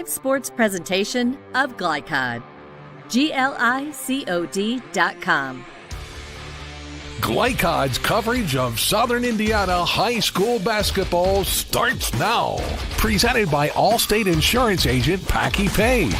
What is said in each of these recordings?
Sports presentation of Glycod. GLICOD.com. Glycod's coverage of Southern Indiana high school basketball starts now. Presented by Allstate Insurance Agent Packy Page.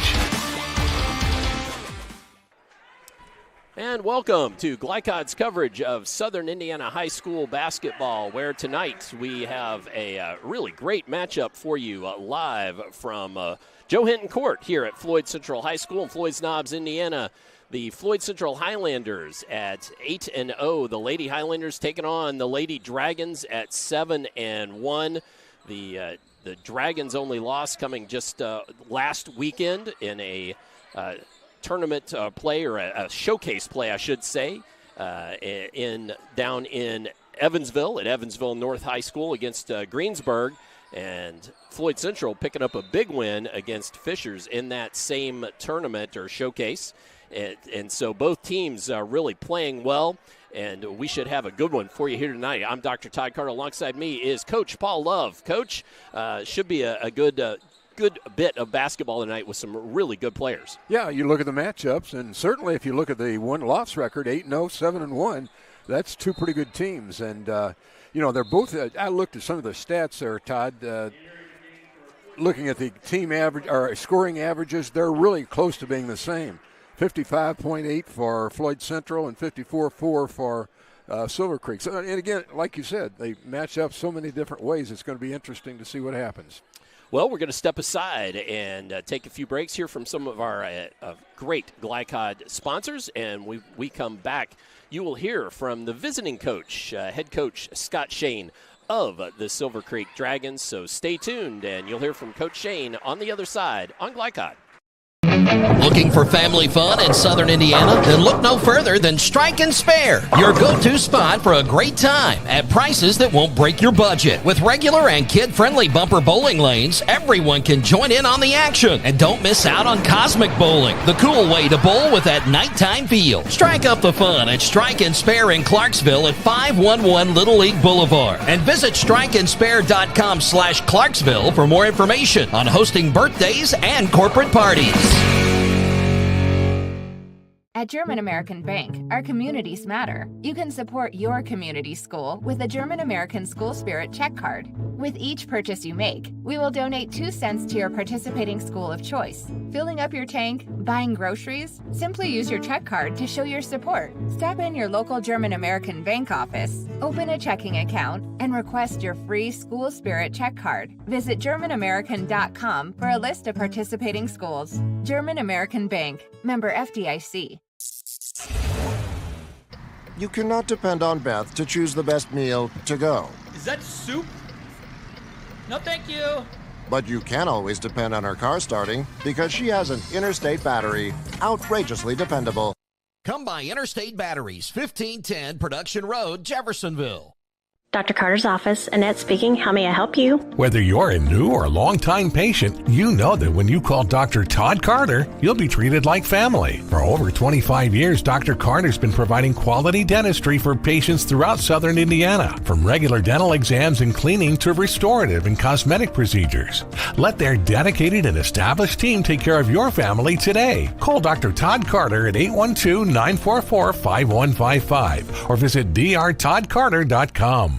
And welcome to Glycod's coverage of Southern Indiana high school basketball, where tonight we have a really great matchup for you live from Joe Hinton Court here at Floyd Central High School in Floyd's Knobs, Indiana. The Floyd Central Highlanders at 8-0. The Lady Highlanders taking on the Lady Dragons at 7-1. The Dragons only loss coming just last weekend in a tournament play, or a showcase play, I should say, down in Evansville at Evansville North High School against Greensburg. And Floyd Central picking up a big win against Fishers in that same tournament or showcase. And so both teams are really playing well, and we should have a good one for you here tonight. I'm Dr. Todd Carter. Alongside me is Coach Paul Love. Coach, should be a good bit of basketball tonight with some really good players. Yeah, you look at the matchups, and certainly if you look at the win-loss record, 8-0, 7-1, that's two pretty good teams. And, they're both I looked at some of the stats there, Todd. Looking at the team average or scoring averages, they're really close to being the same. 55.8 for Floyd Central and 54.4 for Silver Creek. So, and again, like you said, they match up so many different ways. It's going to be interesting to see what happens. Well, we're going to step aside and take a few breaks here from some of our great Glycod sponsors, and we come back. You will hear from the visiting coach, head coach Scott Shane of the Silver Creek Dragons. So stay tuned, and you'll hear from Coach Shane on the other side on Glycod. Looking for family fun in Southern Indiana? Then look no further than Strike and Spare, your go-to spot for a great time at prices that won't break your budget. With regular and kid-friendly bumper bowling lanes, everyone can join in on the action. And don't miss out on Cosmic Bowling, the cool way to bowl with that nighttime feel. Strike up the fun at Strike and Spare in Clarksville at 511 Little League Boulevard. And visit strikeandspare.com/Clarksville for more information on hosting birthdays and corporate parties. At German American Bank, our communities matter. You can support your community school with a German American School Spirit check card. With each purchase you make, we will donate 2 cents to your participating school of choice. Filling up your tank, buying groceries? Simply use your check card to show your support. Stop in your local German American Bank office, open a checking account, and request your free School Spirit check card. Visit GermanAmerican.com for a list of participating schools. German American Bank, member FDIC. You cannot depend on Beth to choose the best meal to go. Is that soup? No, thank you. But you can always depend on her car starting because she has an Interstate battery, outrageously dependable. Come by Interstate Batteries, 1510 Production Road, Jeffersonville. Dr. Carter's office, Annette speaking. How may I help you? Whether you're a new or long-time patient, you know that when you call Dr. Todd Carter, you'll be treated like family. For over 25 years, Dr. Carter's been providing quality dentistry for patients throughout Southern Indiana, from regular dental exams and cleaning to restorative and cosmetic procedures. Let their dedicated and established team take care of your family today. Call Dr. Todd Carter at 812-944-5155 or visit drtoddcarter.com.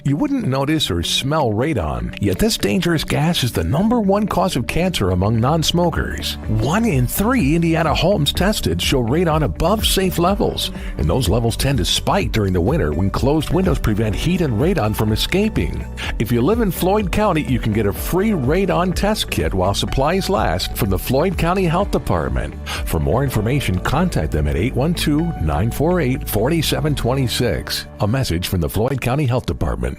You wouldn't notice or smell radon, yet this dangerous gas is the #1 cause of cancer among non-smokers. 1 in 3 Indiana homes tested show radon above safe levels, and those levels tend to spike during the winter when closed windows prevent heat and radon from escaping. If you live in Floyd County, you can get a free radon test kit while supplies last from the Floyd County Health Department. For more information, contact them at 812-948-4726. A message from the Floyd County Health Department.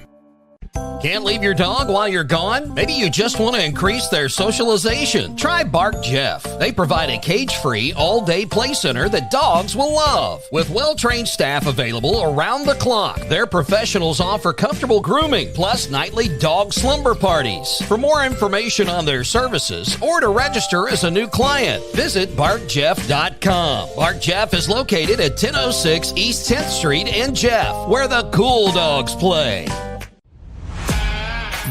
Can't leave your dog while you're gone? Maybe you just want to increase their socialization. Try Bark Jeff. They provide a cage-free, all-day play center that dogs will love. With well-trained staff available around the clock, their professionals offer comfortable grooming, plus nightly dog slumber parties. For more information on their services or to register as a new client, visit BarkJeff.com. Bark Jeff is located at 1006 East 10th Street in Jeff, where the cool dogs play.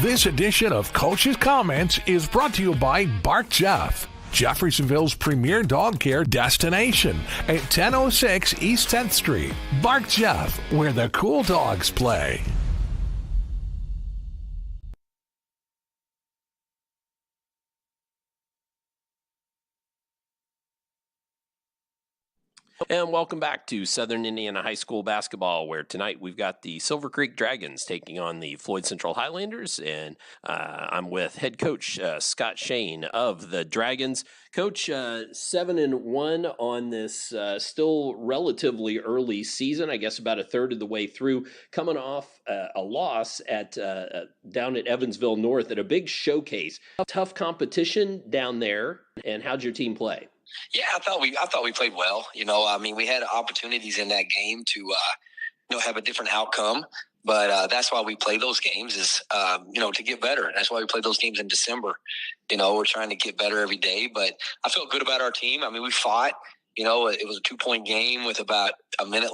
This edition of Coach's Comments is brought to you by Bark Jeff, Jeffersonville's premier dog care destination at 1006 East 10th Street. Bark Jeff, where the cool dogs play. And welcome back to Southern Indiana High School basketball, where tonight we've got the Silver Creek Dragons taking on the Floyd Central Highlanders, and I'm with head coach Scott Shane of the Dragons. Coach, 7-1 on this still relatively early season, I guess about a third of the way through, coming off a loss at down at Evansville North at a big showcase. Tough competition down there, and how'd your team play? Yeah, I thought we played well. We had opportunities in that game to, have a different outcome. But that's why we play those games is, to get better. That's why we play those games in December. We're trying to get better every day. But I felt good about our team. We fought. It was a 2-point game with about a minute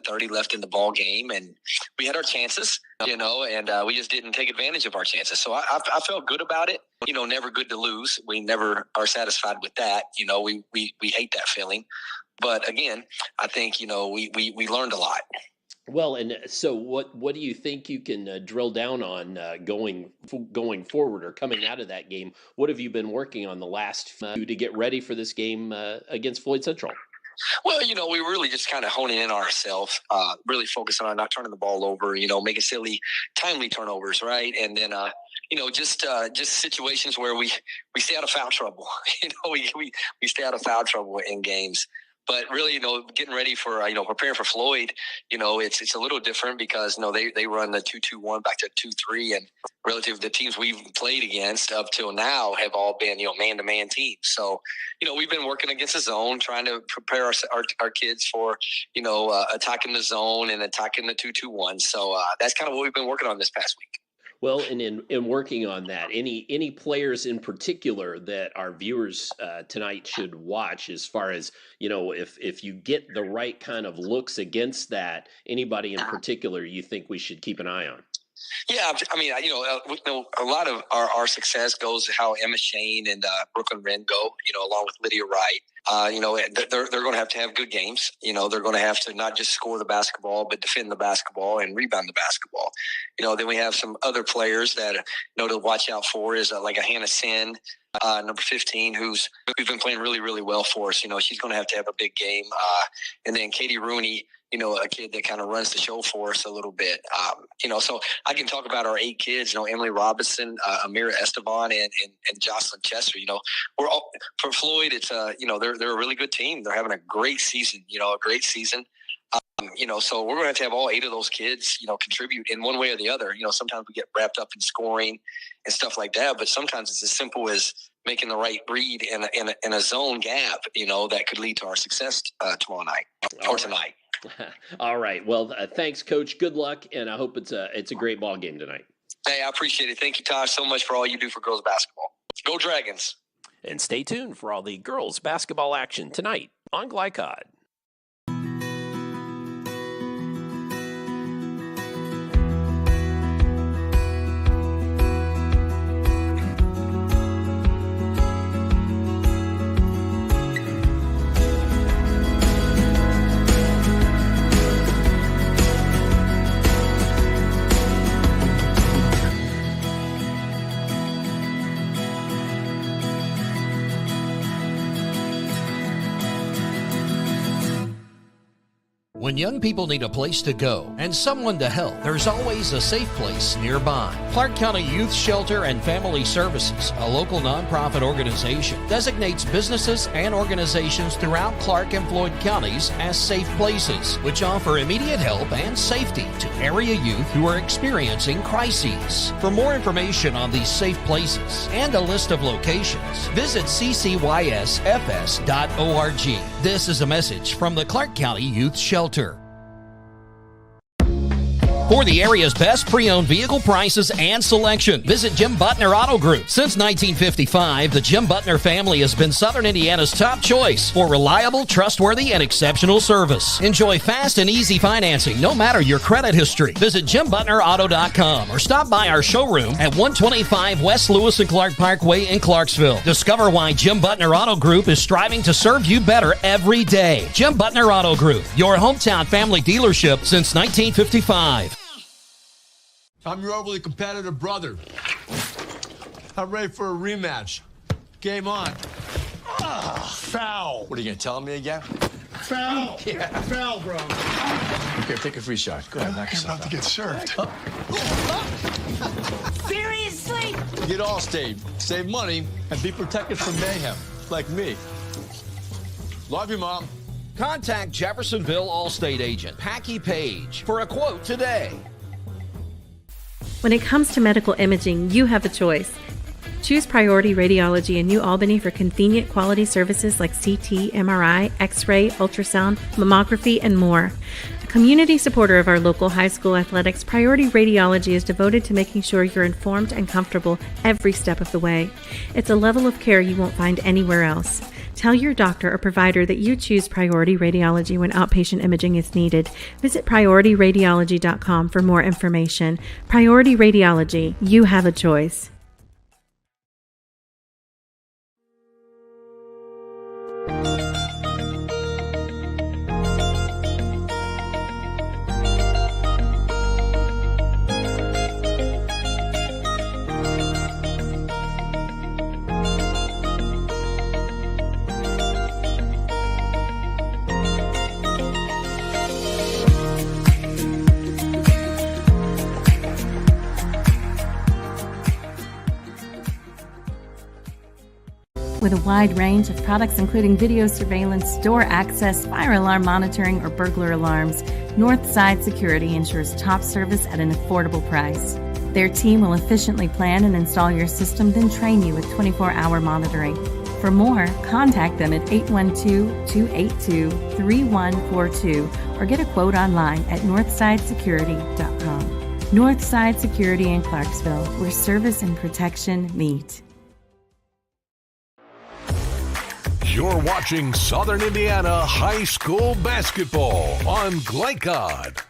30 left in the ball game, and we had our chances. And we just didn't take advantage of our chances. So I felt good about it. Never good to lose. We never are satisfied with that. We hate that feeling. But again, I think, we learned a lot. Well, and so what do you think you can drill down on going forward or coming out of that game? What have you been working on the last few to get ready for this game against Floyd Central? Well, we were really just kind of honing in on ourselves, really focusing on not turning the ball over, making silly, timely turnovers, right? And then, just situations where we stay out of foul trouble. We stay out of foul trouble in games. But really, getting ready for, preparing for Floyd, it's a little different because, they run the 2-2-1 back to 2-3, and relative to the teams we've played against up till now have all been, man-to-man teams. So, we've been working against the zone, trying to prepare our kids for, attacking the zone and attacking the 2-2-1. So that's kind of what we've been working on this past week. Well, and in working on that, any players in particular that our viewers tonight should watch as far as, if you get the right kind of looks against that, anybody in particular you think we should keep an eye on? Yeah, a lot of our success goes to how Emma Shane and Brooklyn Wren go, along with Lydia Wright. They're going to have good games. They're going to have to not just score the basketball, but defend the basketball and rebound the basketball. Then we have some other players that, to watch out for is like a Hannah Sin, number 15, who's been playing really, really well for us. She's going to have a big game. And then Katie Rooney, a kid that kind of runs the show for us a little bit. So I can talk about our 8 kids, Emily Robinson, Amira Esteban, and Jocelyn Chester. We're all, for Floyd, it's, they're a really good team. They're having a great season, so we're going to have all 8 of those kids, contribute in one way or the other. Sometimes we get wrapped up in scoring and stuff like that, but sometimes it's as simple as making the right read in a zone gap, that could lead to our success tomorrow night or tonight. All right. Well, thanks, Coach. Good luck, and I hope it's a great ball game tonight. Hey, I appreciate it. Thank you, Tosh, so much for all you do for girls basketball. Go Dragons. And stay tuned for all the girls basketball action tonight on Glycod. When young people need a place to go and someone to help, there's always a safe place nearby. Clark County Youth Shelter and Family Services, a local nonprofit organization, designates businesses and organizations throughout Clark and Floyd counties as safe places, which offer immediate help and safety to area youth who are experiencing crises. For more information on these safe places and a list of locations, visit ccysfs.org. This is a message from the Clark County Youth Shelter. For the area's best pre-owned vehicle prices and selection, visit Jim Butner Auto Group. Since 1955, the Jim Butner family has been Southern Indiana's top choice for reliable, trustworthy, and exceptional service. Enjoy fast and easy financing, no matter your credit history. Visit JimButnerAuto.com or stop by our showroom at 125 West Lewis and Clark Parkway in Clarksville. Discover why Jim Butner Auto Group is striving to serve you better every day. Jim Butner Auto Group, your hometown family dealership since 1955. I'm your overly competitive brother. I'm ready for a rematch. Game on. Foul. What are you going to tell me again? Foul. Yeah. Foul, bro. Here, take a free shot. Go ahead, knock yourself out. About to get served. Seriously? Get Allstate. Save money and be protected from mayhem. Like me. Love you, Mom. Contact Jeffersonville Allstate agent Packy Page for a quote today. When it comes to medical imaging, you have a choice. Choose Priority Radiology in New Albany for convenient quality services like CT, MRI, X-ray, ultrasound, mammography, and more. A community supporter of our local high school athletics, Priority Radiology is devoted to making sure you're informed and comfortable every step of the way. It's a level of care you won't find anywhere else. Tell your doctor or provider that you choose Priority Radiology when outpatient imaging is needed. Visit PriorityRadiology.com for more information. Priority Radiology, you have a choice. With a wide range of products including video surveillance, door access, fire alarm monitoring, or burglar alarms, Northside Security ensures top service at an affordable price. Their team will efficiently plan and install your system, then train you with 24-hour monitoring. For more, contact them at 812-282-3142 or get a quote online at northsidesecurity.com. Northside Security in Clarksville, where service and protection meet. You're watching Southern Indiana High School Basketball on Glycod.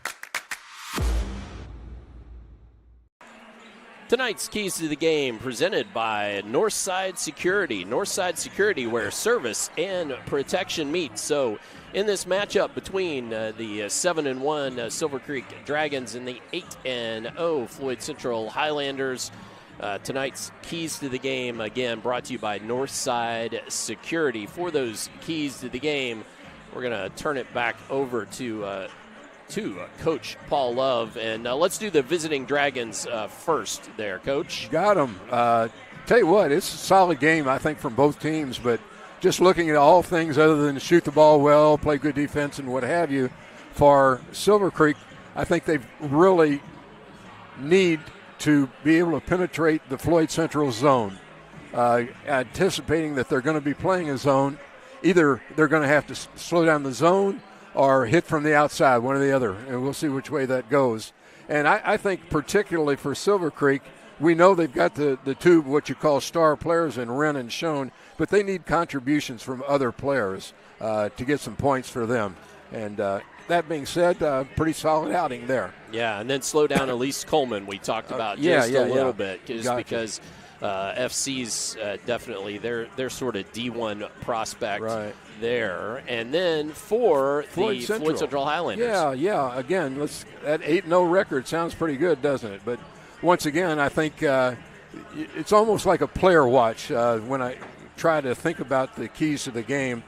Tonight's Keys to the Game presented by Northside Security. Northside Security, where service and protection meet. So in this matchup between the 7-1 Silver Creek Dragons and the 8-0 Floyd Central Highlanders, tonight's Keys to the Game, again, brought to you by Northside Security. For those keys to the game, we're going to turn it back over to Coach Paul Love. And let's do the visiting Dragons first there, Coach. Got them. Tell you what, it's a solid game, I think, from both teams. But just looking at all things other than shoot the ball well, play good defense, and what have you, for Silver Creek, I think they really need to be able to penetrate the Floyd Central zone, anticipating that they're going to be playing a zone. Either they're going to have to slow down the zone or hit from the outside, one or the other, and we'll see which way that goes. And I think particularly for Silver Creek, we know they've got the two what you call star players in Wren and Schoen, but they need contributions from other players to get some points for them. And that being said, pretty solid outing there. Yeah, and then slow down Elise Coleman we talked about a little bit, because FC's definitely they're sort of D1 prospect there. And then for the Floyd Central Highlanders. Yeah. Again, that 8-0 record sounds pretty good, doesn't it? But once again, I think it's almost like a player watch when I try to think about the keys to the game.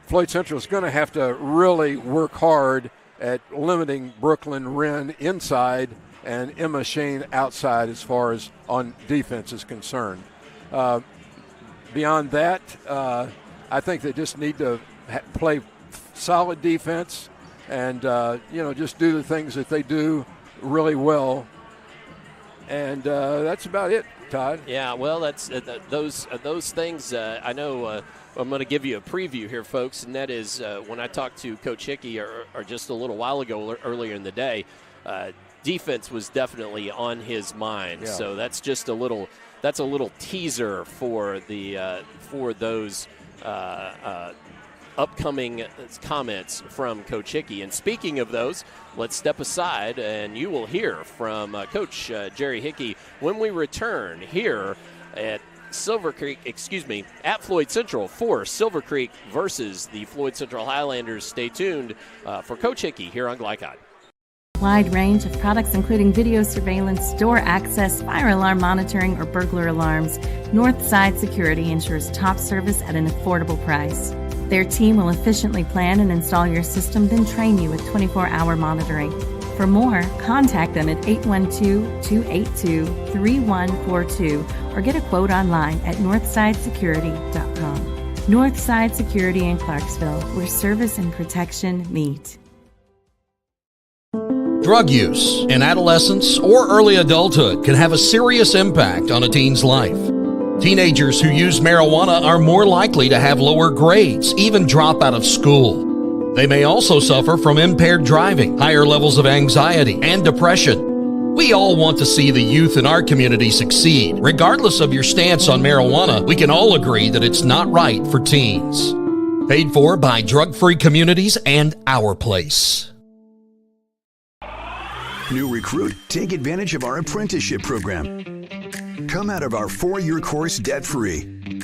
Floyd Central is going to have to really work hard at limiting Brooklyn Wren inside and Emma Shane outside as far as on defense is concerned. Beyond that, I think they just need to play solid defense and, just do the things that they do really well. And that's about it, Todd. Yeah, well, that's those things. I know I'm going to give you a preview here, folks, and that is when I talked to Coach Hickey or just a little while ago, earlier in the day, defense was definitely on his mind. Yeah. So that's just a little teaser for those upcoming comments from Coach Hickey. And speaking of those, let's step aside and you will hear from Coach Jerry Hickey when we return here at Floyd Central for Silver Creek versus the Floyd Central Highlanders. Stay tuned for Coach Hickey here on Glycod. Wide range of products including video surveillance, door access, fire alarm monitoring, or burglar alarms. Northside Security ensures top service at an affordable price. Their team will efficiently plan and install your system, then train you with 24-hour monitoring. For more, contact them at 812-282-3142 or get a quote online at northsidesecurity.com. Northside Security in Clarksville, where service and protection meet. Drug use in adolescence or early adulthood can have a serious impact on a teen's life. Teenagers who use marijuana are more likely to have lower grades, even drop out of school. They may also suffer from impaired driving, higher levels of anxiety, and depression. We all want to see the youth in our community succeed. Regardless of your stance on marijuana, we can all agree that it's not right for teens. Paid for by Drug Free Communities and Our Place. New recruit, take advantage of our apprenticeship program. Come out of our 4-year course debt-free.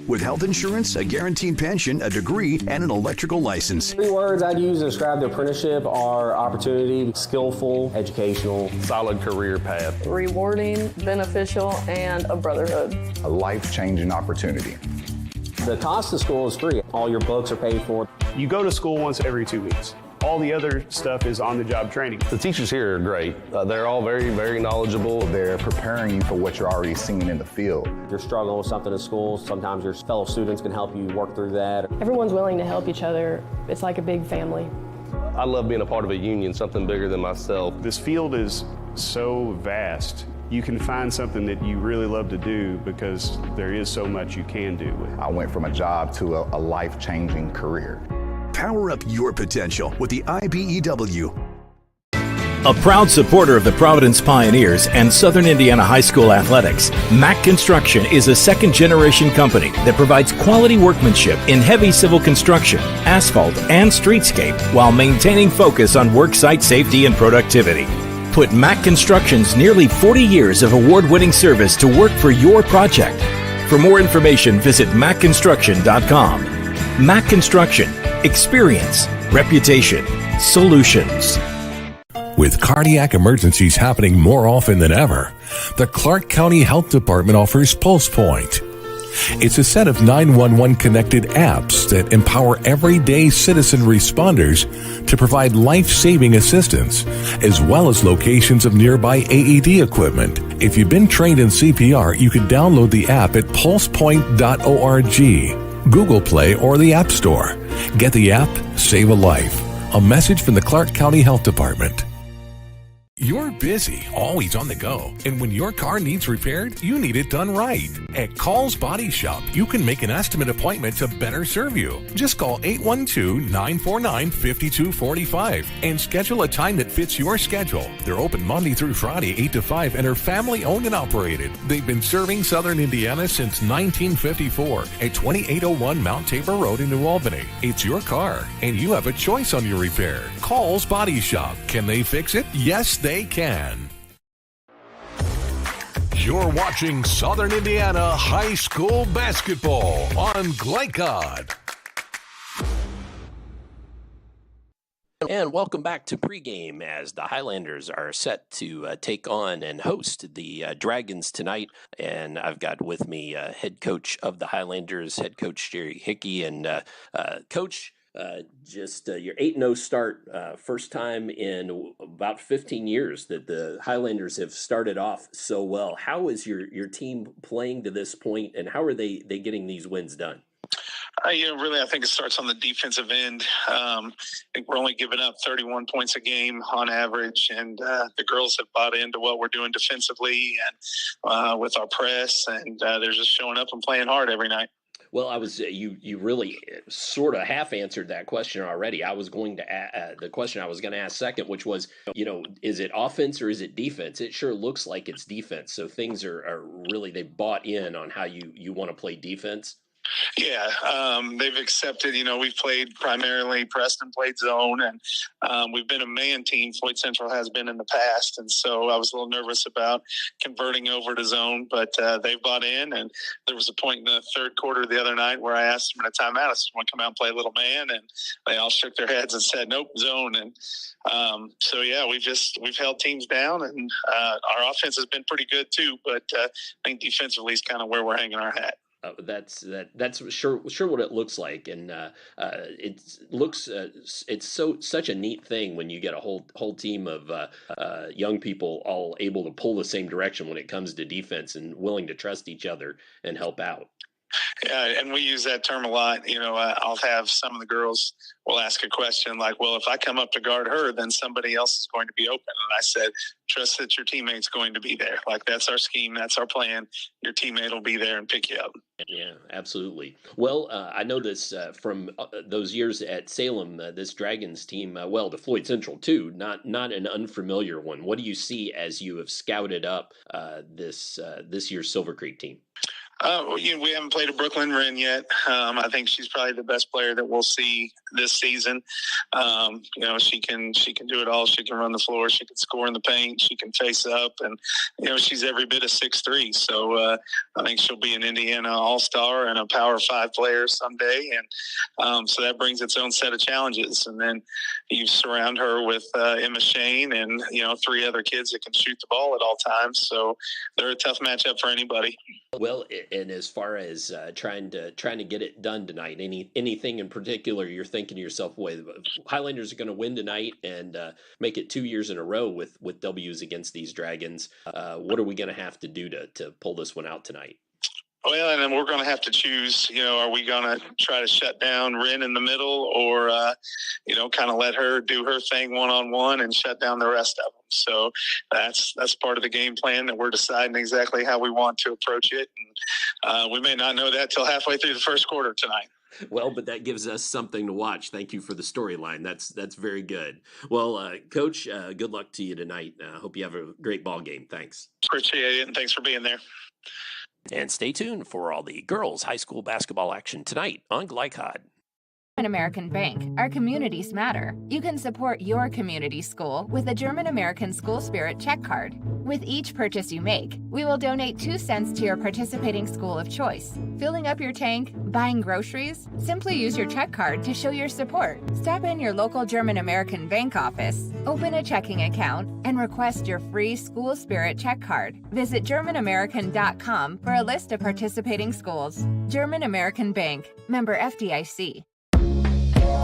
With health insurance, a guaranteed pension, a degree, and an electrical license. 3 words I'd use to describe the apprenticeship are opportunity, skillful, educational, solid career path, rewarding, beneficial, and a brotherhood. A life-changing opportunity. The cost of school is free. All your books are paid for. You go to school once every 2 weeks. All the other stuff is on-the-job training. The teachers here are great. They're all very, very knowledgeable. They're preparing you for what you're already seeing in the field. You're struggling with something in school. Sometimes your fellow students can help you work through that. Everyone's willing to help each other. It's like a big family. I love being a part of a union, something bigger than myself. This field is so vast. You can find something that you really love to do because there is so much you can do with it. I went from a job to a life-changing career. Power up your potential with the IBEW. A proud supporter of the Providence Pioneers and Southern Indiana High School athletics, Mack Construction is a second-generation company that provides quality workmanship in heavy civil construction, asphalt, and streetscape while maintaining focus on worksite safety and productivity. Put Mack Construction's nearly 40 years of award-winning service to work for your project. For more information, visit mackconstruction.com. Mack Construction. Experience, reputation, solutions. With cardiac emergencies happening more often than ever, the Clark County Health Department offers Pulse Point. It's a set of 911 connected apps that empower everyday citizen responders to provide life-saving assistance, as well as locations of nearby AED equipment. If you've been trained in CPR, you can download the app at pulsepoint.org. Google Play, or the App Store. Get the app, save a life. A message from the Clark County Health Department. You're busy, always on the go, and when your car needs repaired, you need it done right. At Call's Body Shop, you can make an estimate appointment to better serve you. Just call 812-949-5245 and schedule a time that fits your schedule. They're open Monday through Friday, 8 to 5, and are family-owned and operated. They've been serving Southern Indiana since 1954 at 2801 Mount Tabor Road in New Albany. It's your car, and you have a choice on your repair. Call's Body Shop. Can they fix it? Yes, they can. You're watching Southern Indiana High School basketball on Glycod. And welcome back to Pregame as the Highlanders are set to take on and host the Dragons tonight. And I've got with me head coach of the Highlanders, head coach Jerry Hickey. And Coach, your 8-0 start, first time in about 15 years that the Highlanders have started off so well. How is your team playing to this point, and how are they getting these wins done? Really, I think it starts on the defensive end. I think we're only giving up 31 points a game on average, and the girls have bought into what we're doing defensively and with our press, and they're just showing up and playing hard every night. Well, I was you really sort of half answered that question already. I was going to the question I was going to ask second, which was, is it offense or is it defense? It sure looks like it's defense. So things are really, they bought in on how you want to play defense. Yeah, they've accepted, we've played primarily, Preston played zone, and we've been a man team. Floyd Central has been in the past, and so I was a little nervous about converting over to zone, but they've bought in, and there was a point in the third quarter the other night where I asked them in a timeout, I said, want to come out and play a little man, and they all shook their heads and said, nope, zone. And so, yeah, we've held teams down, and our offense has been pretty good too, but I think defensively is kind of where we're hanging our hat. That's sure what it looks like, and it's such a neat thing when you get a whole team of young people all able to pull the same direction when it comes to defense and willing to trust each other and help out. Yeah, and we use that term a lot. I'll have some of the girls will ask a question like, well, if I come up to guard her, then somebody else is going to be open. And I said, trust that your teammate's going to be there. Like, that's our scheme. That's our plan. Your teammate will be there and pick you up. Yeah, absolutely. Well, I know this from those years at Salem, this Dragons team, the Floyd Central too, not an unfamiliar one. What do you see as you have scouted up this year's Silver Creek team? We haven't played a Brooklyn Wren yet. I think she's probably the best player that we'll see this season. She can do it all. She can run the floor. She can score in the paint. She can face up, and she's every bit of 6'3". So I think she'll be an Indiana All-Star and a Power 5 player someday. And so that brings its own set of challenges. And then you surround her with Emma Shane and 3 other kids that can shoot the ball at all times. So they're a tough matchup for anybody. Well, and as far as trying to get it done tonight, anything in particular you're thinking to yourself, Highlanders are going to win tonight and make it 2 years in a row with W's against these Dragons. What are we going to have to do to pull this one out tonight? Well, and then we're going to have to choose, are we going to try to shut down Wren in the middle or, kind of let her do her thing one-on-one and shut down the rest of them. So that's part of the game plan that we're deciding exactly how we want to approach it. And we may not know that till halfway through the first quarter tonight. Well, but that gives us something to watch. Thank you for the storyline. That's very good. Well, Coach, good luck to you tonight. Hope you have a great ball game. Thanks. Appreciate it, and thanks for being there. And stay tuned for all the girls' high school basketball action tonight on Glycod. American Bank. Our communities matter. You can support your community school with a German American School Spirit check card. With each purchase you make, we will donate 2 cents to your participating school of choice. Filling up your tank, buying groceries? Simply use your check card to show your support. Stop in your local German American Bank office, open a checking account, and request your free School Spirit check card. Visit GermanAmerican.com for a list of participating schools. German American Bank. Member FDIC.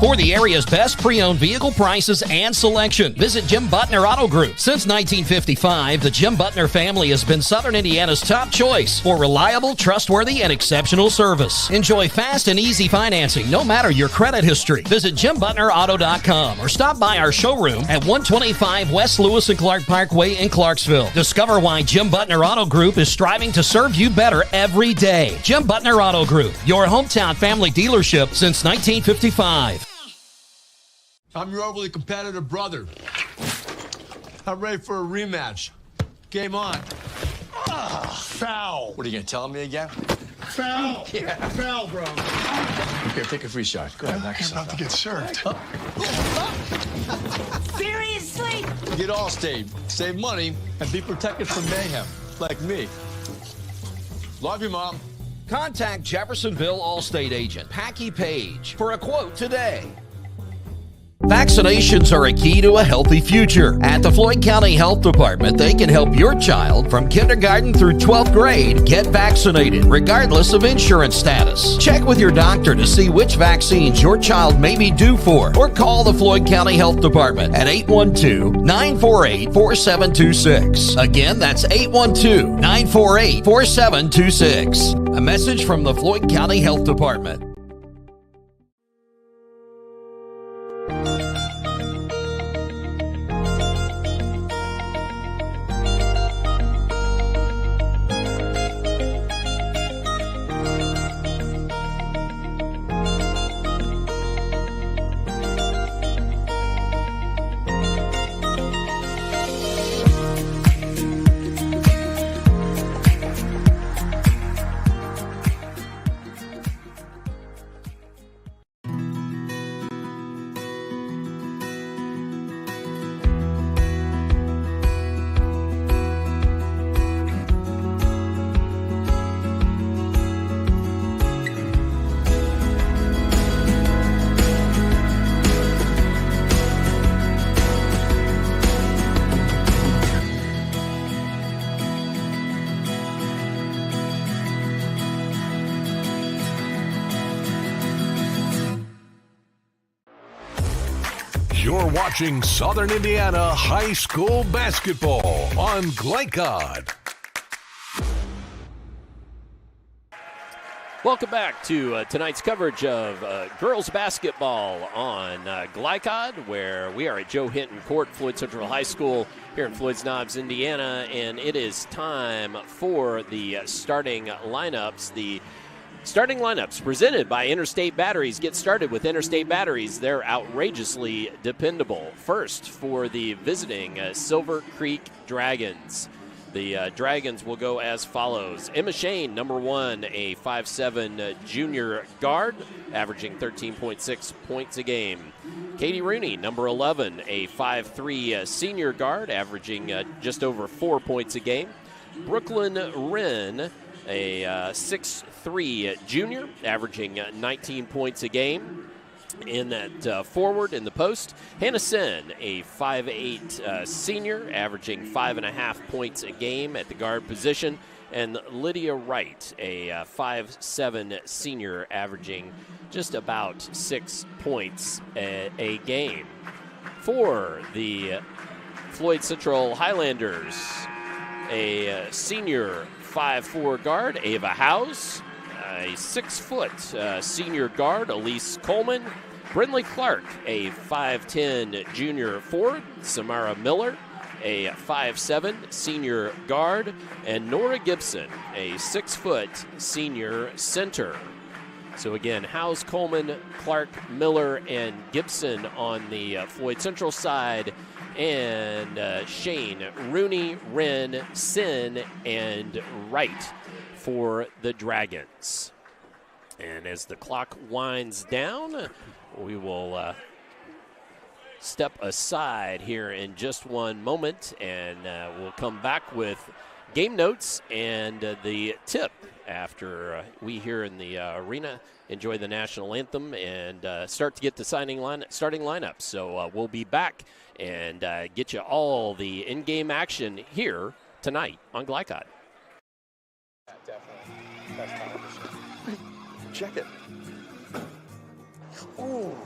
For the area's best pre-owned vehicle prices and selection, visit Jim Butner Auto Group. Since 1955, the Jim Butner family has been Southern Indiana's top choice for reliable, trustworthy, and exceptional service. Enjoy fast and easy financing, no matter your credit history. Visit JimButnerAuto.com or stop by our showroom at 125 West Lewis and Clark Parkway in Clarksville. Discover why Jim Butner Auto Group is striving to serve you better every day. Jim Butner Auto Group, your hometown family dealership since 1955. I'm your overly competitive brother. I'm ready for a rematch. Game on. Foul. What are you going to tell me again? Foul. Yeah. Foul, bro. Here, take a free shot. Go ahead, knock yourself out. About to get served. Seriously? Get Allstate. Save money and be protected from mayhem. Like me. Love you, Mom. Contact Jeffersonville Allstate agent Packy Page for a quote today. Vaccinations are a key to a healthy future. At the Floyd County Health Department, they can help your child from kindergarten through 12th grade get vaccinated, regardless of insurance status. Check with your doctor to see which vaccines your child may be due for, or call the Floyd County Health Department at 812-948-4726. Again, that's 812-948-4726. A message from the Floyd County Health Department. You're watching Southern Indiana High School basketball on Glycod. Welcome back to tonight's coverage of girls basketball on Glycod, where we are at Joe Hinton Court, Floyd Central High School here in Floyd's Knobs, Indiana, and it is time for the starting lineups. The starting lineups presented by Interstate Batteries. Get started with Interstate Batteries. They're outrageously dependable. First, for the visiting Silver Creek Dragons. The Dragons will go as follows. Emma Shane, number 1, a 5'7" junior guard, averaging 13.6 points a game. Katie Rooney, number 11, a 5'3" senior guard, averaging just over 4 points a game. Brooklyn Wren, a 6'3" junior, averaging 19 points a game. In that forward in the post, Hannah Sen, a 5'8" senior, averaging 5.5 points a game at the guard position, and Lydia Wright, a 5'7" senior, averaging just about 6 points a game. For the Floyd Central Highlanders, a senior 5'4" guard, Ava House, a 6' senior guard, Elise Coleman. Brindley Clark, a 5'10" junior forward. Samara Miller, a 5'7" senior guard. And Nora Gibson, a 6' senior center. So again, House, Coleman, Clark, Miller, and Gibson on the Floyd Central side. And Shane, Rooney, Wren, Sin, and Wright for the Dragons. And as the clock winds down, we will step aside here in just one moment, and we'll come back with game notes and the tip after we here in the arena enjoy the national anthem and start to get the starting lineup. So we'll be back and get you all the in-game action here tonight on Glycod. Definitely. That's competition. Check it. Ooh.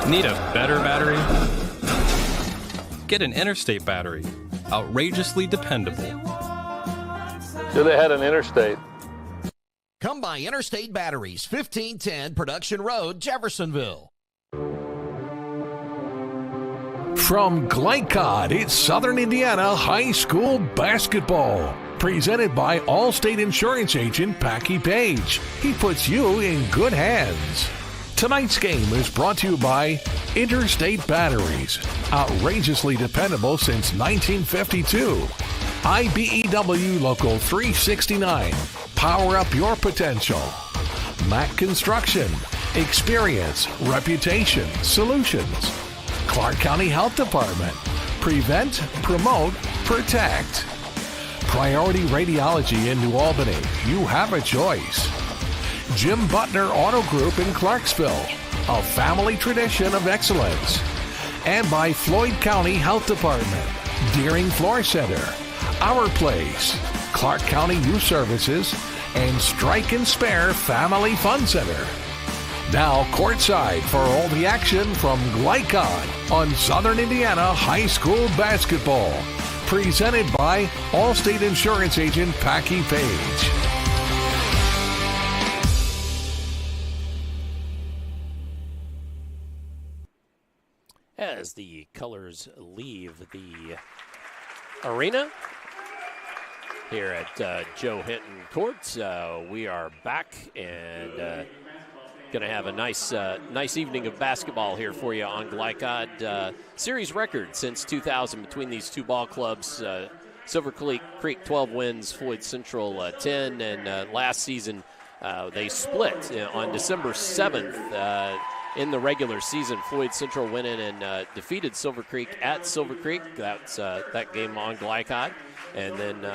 Need a better battery? Get an Interstate battery. Outrageously dependable. Should have had an Interstate. Come by Interstate Batteries, 1510 Production Road, Jeffersonville. From Glycod, it's Southern Indiana High School basketball. Presented by Allstate Insurance Agent Packy Page. He puts you in good hands. Tonight's game is brought to you by Interstate Batteries. Outrageously dependable since 1952. IBEW Local 369. Power up your potential. Mac Construction. Experience, reputation, solutions. Clark County Health Department. Prevent, promote, protect. Priority Radiology in New Albany. You have a choice. Jim Butner Auto Group in Clarksville, a family tradition of excellence. And by Floyd County Health Department, Deering Floor Center, Our Place, Clark County Youth Services, and Strike and Spare Family Fun Center. Now courtside for all the action from Glycod on Southern Indiana High School basketball. Presented by Allstate Insurance Agent Packy Page. As the colors leave the arena here at Joe Hinton Court, we are back, and going to have a nice evening of basketball here for you on Glycod. Series record since 2000 between these two ball clubs. Silver Creek 12 wins, Floyd Central 10, and last season they split on December 7th. In the regular season, Floyd Central went in and defeated Silver Creek at Silver Creek. That's that game on Glycod. And then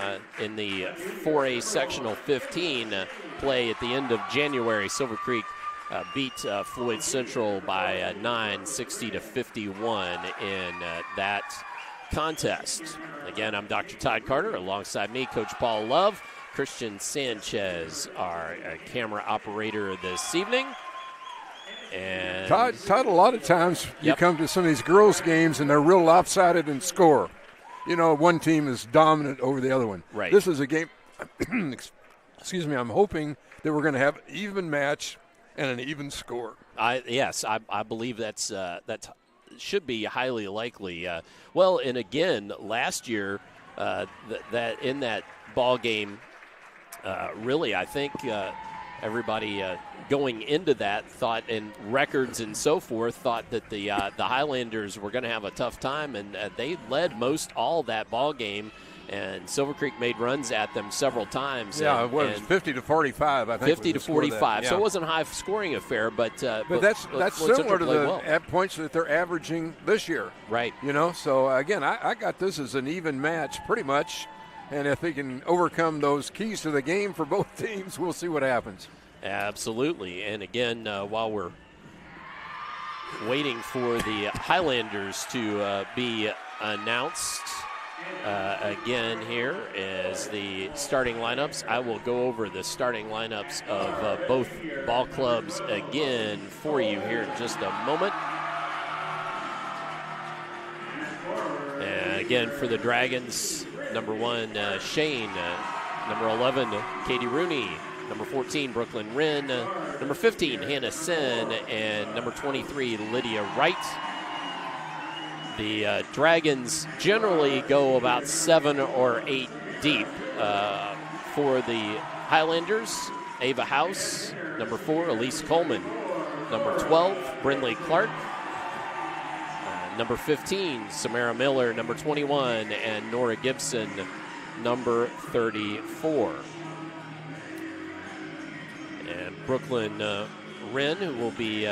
in the 4A sectional 15 play at the end of January, Silver Creek beat Floyd Central by 9, 60-51 in that contest. Again, I'm Dr. Todd Carter. Alongside me, Coach Paul Love. Christian Sanchez, our camera operator this evening. And Todd, a lot of times you come to some of these girls' games and they're real lopsided in score. You know, one team is dominant over the other one. Right. This is a game, excuse me, I'm hoping that we're going to have an even match and an even score. I believe that should be highly likely. Well, and again, last year, that in that ball game, really, I think everybody going into that thought, and records and so forth, thought that the Highlanders were going to have a tough time, and they led most all that ball game. And Silver Creek made runs at them several times. Yeah, it was 50-45, I think. 50-45. Yeah. So it wasn't a high-scoring affair, but that's similar to the points that they're averaging this year. Right. You know, so again, I got this as an even match pretty much. And if they can overcome those keys to the game for both teams, we'll see what happens. Absolutely. And again, while we're waiting for the Highlanders to be announced, again here is the starting lineups. I will go over the starting lineups of both ball clubs again for you here in just a moment. And again, for the Dragons, number 1, Shane. Number 11, Katie Rooney. Number 14, Brooklyn Wren. Number 15, Hannah Sen. And number 23, Lydia Wright. The Dragons generally go about 7 or 8 deep. For the Highlanders, Ava House. Number 4, Elise Coleman. Number 12, Brinley Clark. Number 15, Samara Miller. Number 21, and Nora Gibson, number 34. And Brooklyn Wren, who will be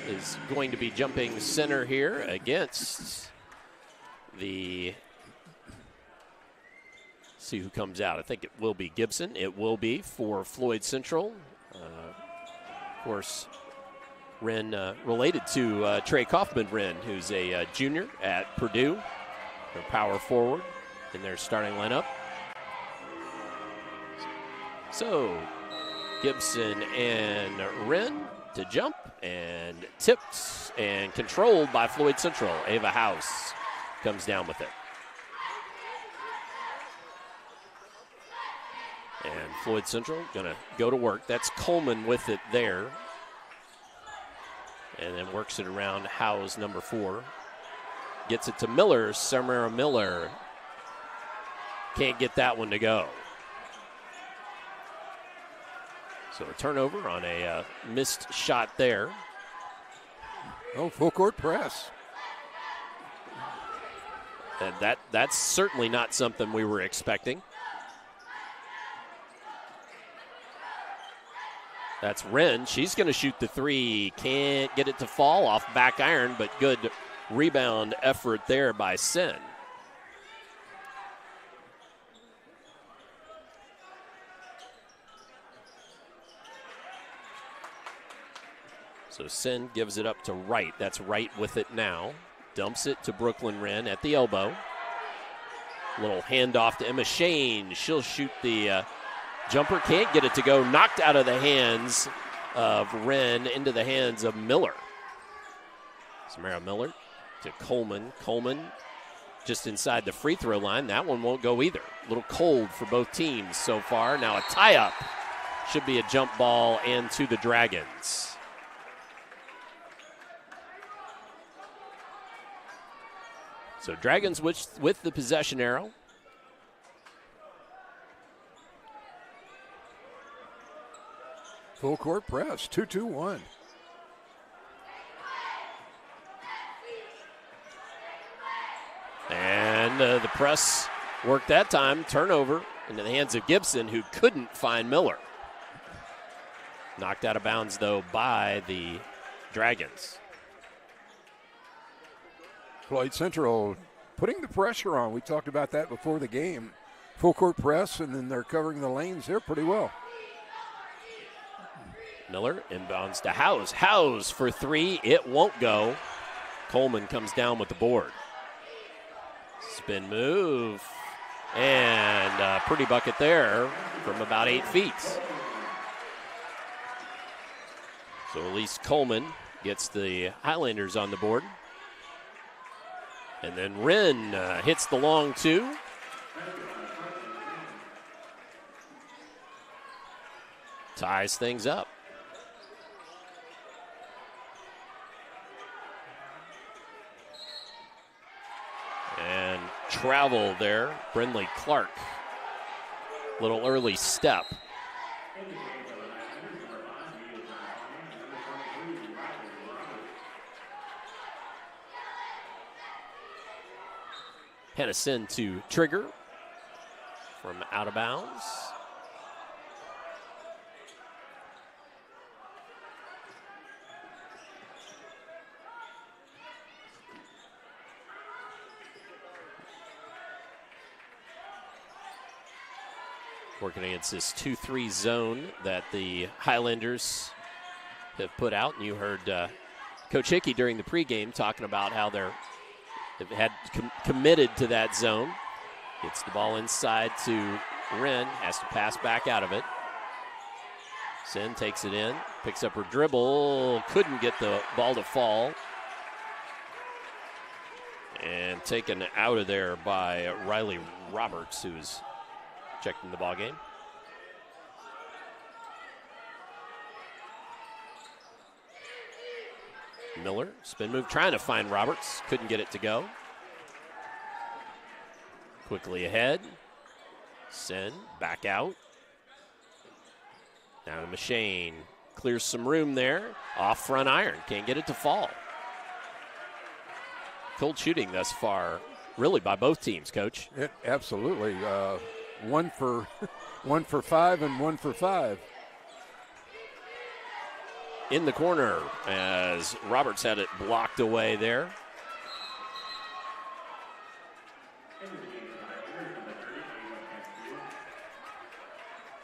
is going to be jumping center here against the. See who comes out. I think it will be Gibson. It will be for Floyd Central. Of course, Wren related to Trey Kaufman Wren, who's a junior at Purdue. Their power forward in their starting lineup. So Gibson and Wren to jump, and tipped and controlled by Floyd Central. Ava House comes down with it. And Floyd Central going to go to work. That's Coleman with it there. And then works it around Howe's number 4. Gets it to Miller. Samara Miller can't get that one to go. So a turnover on a missed shot there. Oh, full court press. And that's certainly not something we were expecting. That's Wren. She's going to shoot the 3. Can't get it to fall off back iron, but good rebound effort there by Sen. So Sen gives it up to Wright. That's Wright with it now. Dumps it to Brooklyn Wren at the elbow. Little handoff to Emma Shane. She'll shoot the jumper. Can't get it to go. Knocked out of the hands of Wren into the hands of Miller. Samara Miller to Coleman. Coleman just inside the free throw line. That one won't go either. A little cold for both teams so far. Now a tie-up. Should be a jump ball and to the Dragons. So Dragons with the possession arrow. Full court press, 2-2-1. And the press worked that time. Turnover into the hands of Gibson, who couldn't find Miller. Knocked out of bounds, though, by the Dragons. Floyd Central putting the pressure on. We talked about that before the game. Full court press, and then they're covering the lanes there pretty well. Miller inbounds to Howes. Howes for three. It won't go. Coleman comes down with the board. Spin move. And a pretty bucket there from about 8 feet. So at least Coleman gets the Highlanders on the board. And then Wren hits the long two. Ties things up. And travel there, Brindley Clark. Little early step. Hennessy to trigger from out of bounds. Working against this 2-3 zone that the Highlanders have put out. And you heard Coach Hickey during the pregame talking about how they've committed to that zone. Gets the ball inside to Wren, has to pass back out of it. Sin takes it in, picks up her dribble, couldn't get the ball to fall. And taken out of there by Riley Roberts, who's checking the ball game. Miller, spin move, trying to find Roberts. Couldn't get it to go. Quickly ahead. Sen, back out. Now to Machine. Clears some room there. Off front iron. Can't get it to fall. Cold shooting thus far, really, by both teams, Coach. Absolutely. One for 5 and 1 for 5. In the corner as Roberts had it blocked away there.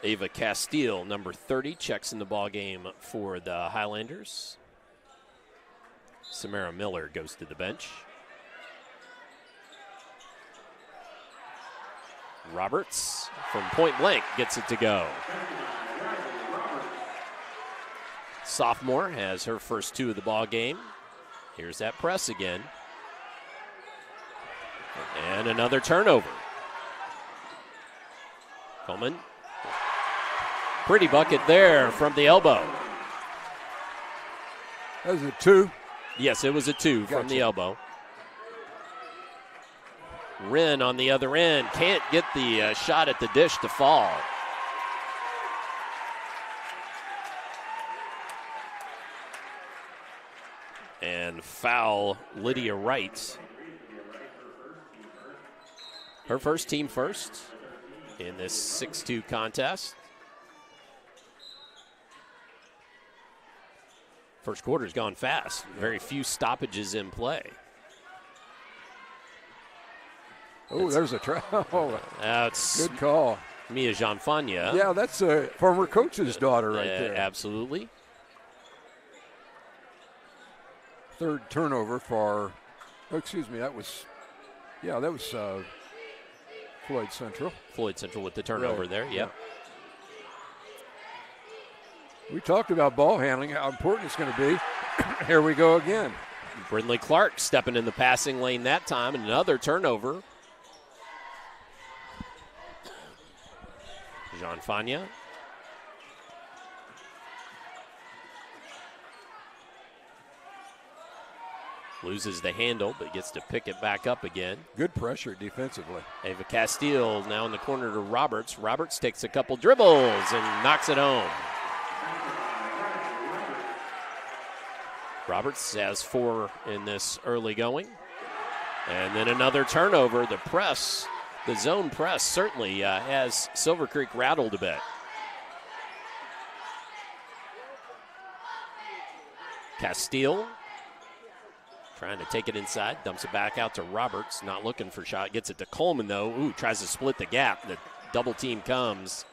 Ava Castile, number 30, checks in the ball game for the Highlanders. Samara Miller goes to the bench. Roberts from point blank gets it to go. Sophomore has her first 2 of the ball game. Here's that press again. And another turnover. Coleman. Pretty bucket there from the elbow. That was a 2? Yes, it was a 2 from the elbow. Wren on the other end. Can't get the shot at the dish to fall. And foul Lydia Wright. Her first, team first in this 6-2 contest. First quarter's gone fast. Very few stoppages in play. Oh, there's a travel. Good call. Mia Jeanfania. Yeah, that's a former coach's daughter right there. Absolutely. Third turnover for, that was Floyd Central. Floyd Central with the turnover there, yeah. We talked about ball handling, how important it's going to be. Here we go again. Brindley Clark stepping in the passing lane that time. Another turnover. Jeanfania. Loses the handle, but gets to pick it back up again. Good pressure defensively. Ava Castile now in the corner to Roberts. Roberts takes a couple dribbles and knocks it home. Roberts has 4 in this early going. And then another turnover. The zone press certainly has Silver Creek rattled a bit. Castile trying to take it inside, dumps it back out to Roberts, not looking for shot, gets it to Coleman though. Ooh, tries to split the gap. The double team comes.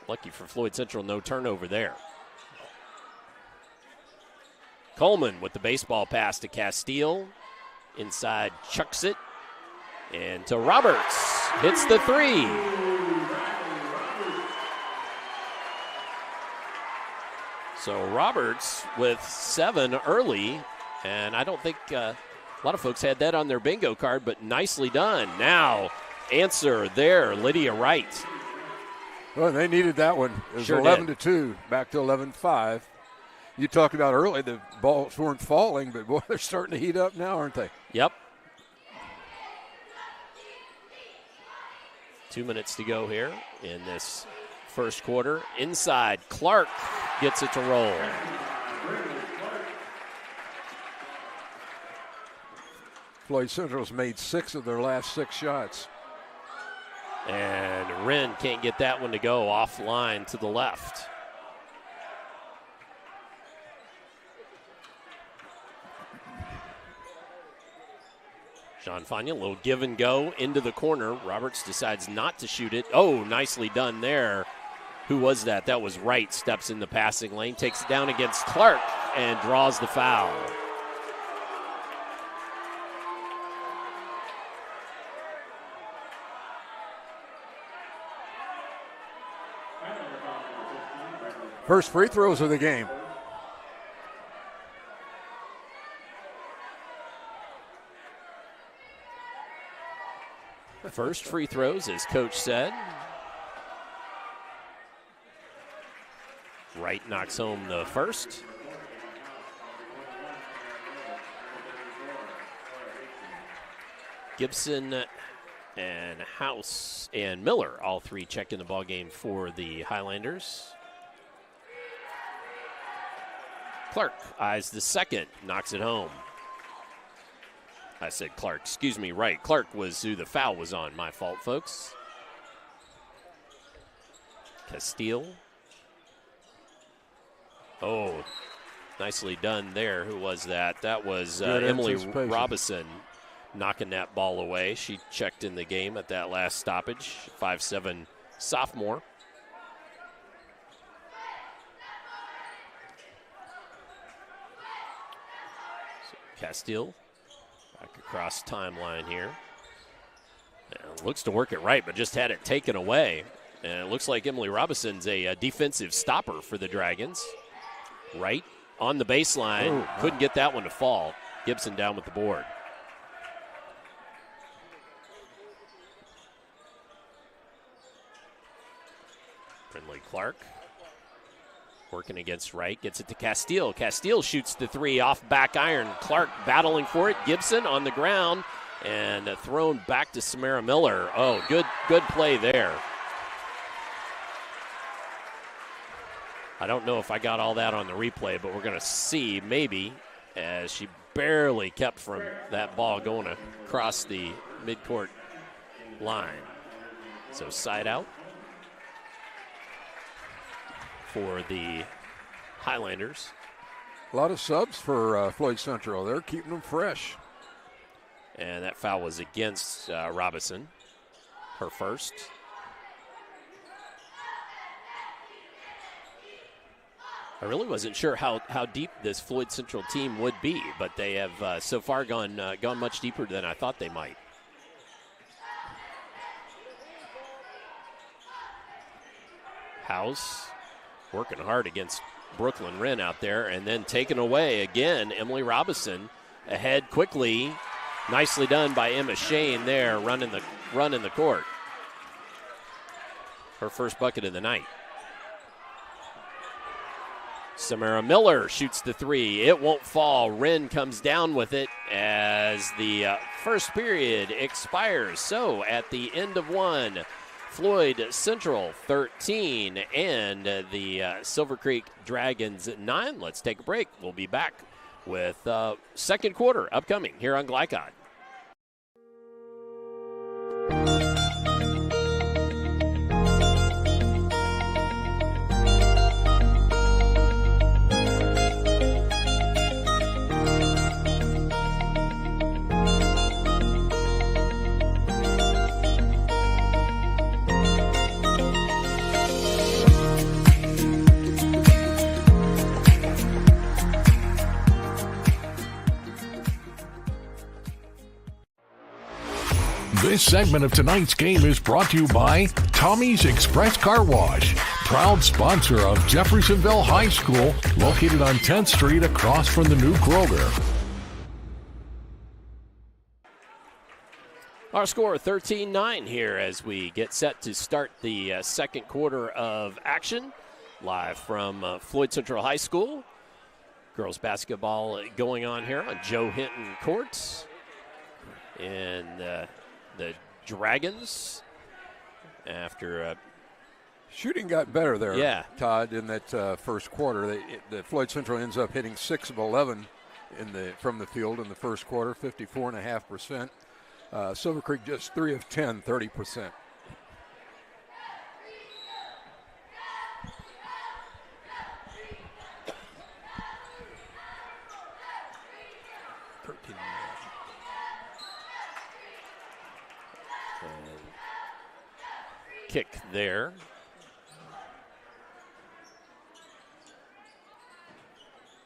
Lucky for Floyd Central, no turnover there. Coleman with the baseball pass to Castile. Inside, chucks it. And to Roberts. Hits the 3. So Roberts with 7 early. And I don't think a lot of folks had that on their bingo card, but nicely done. Now, answer there, Lydia Wright. Well, they needed that one. It was Sure 11-2, back to 11-5. You talked about early, the balls weren't falling, but boy, they're starting to heat up now, aren't they? Yep. 2 minutes to go here in this first quarter. Inside, Clark gets it to roll. Floyd Central's made 6 of their last 6 shots. And Wren can't get that one to go, offline to the left. Sean Fania, a little give and go into the corner. Roberts decides not to shoot it. Oh, nicely done there. Who was that? That was Wright. Steps in the passing lane, takes it down against Clark, and draws the foul. First free throws of the game. First free throws, as Coach said. Wright knocks home the first. Gibson and House and Miller, all 3 check in the ball game for the Highlanders. Clark eyes the second, knocks it home. I said Clark, excuse me, Wright. Clark was who the foul was on. My fault, folks. Castile. Oh, nicely done there. Who was that? That was Emily Robinson knocking that ball away. She checked in the game at that last stoppage. 5'7" sophomore. So Castile. Back across timeline here. And looks to work it right, but just had it taken away. And it looks like Emily Robinson's a defensive stopper for the Dragons. Right on the baseline. Couldn't get that one to fall. Gibson down with the board. Brindley Clark working against Wright, gets it to Castile. Castile shoots the 3 off back iron. Clark battling for it. Gibson on the ground and thrown back to Samara Miller. Oh, good play there. I don't know if I got all that on the replay, but we're going to see maybe as she barely kept from that ball going across the midcourt line. So side out for the Highlanders. A lot of subs for Floyd Central. They're keeping them fresh. And that foul was against Robinson, her first. I really wasn't sure how deep this Floyd Central team would be, but they have so far gone much deeper than I thought they might. House working hard against Brooklyn Wren out there, and then taken away again. Emily Robinson ahead quickly. Nicely done by Emma Shane there, running the court. Her first bucket of the night. Samara Miller shoots the 3. It won't fall. Wren comes down with it as the first period expires. So at the end of 1, Floyd Central 13 and the Silver Creek Dragons 9. Let's take a break. We'll be back with second quarter upcoming here on Glycod. This segment of tonight's game is brought to you by Tommy's Express Car Wash, proud sponsor of Jeffersonville High School, located on 10th Street across from the new Kroger. Our score 13-9 here as we get set to start the second quarter of action. Live from Floyd Central High School. Girls basketball going on here on Joe Hinton Court. And the Dragons, after shooting got better there, yeah, Todd, in that first quarter. The Floyd Central ends up hitting 6 of 11 from the field in the first quarter, 54.5%. Silver Creek just 3 of 10, 30%. Kick there.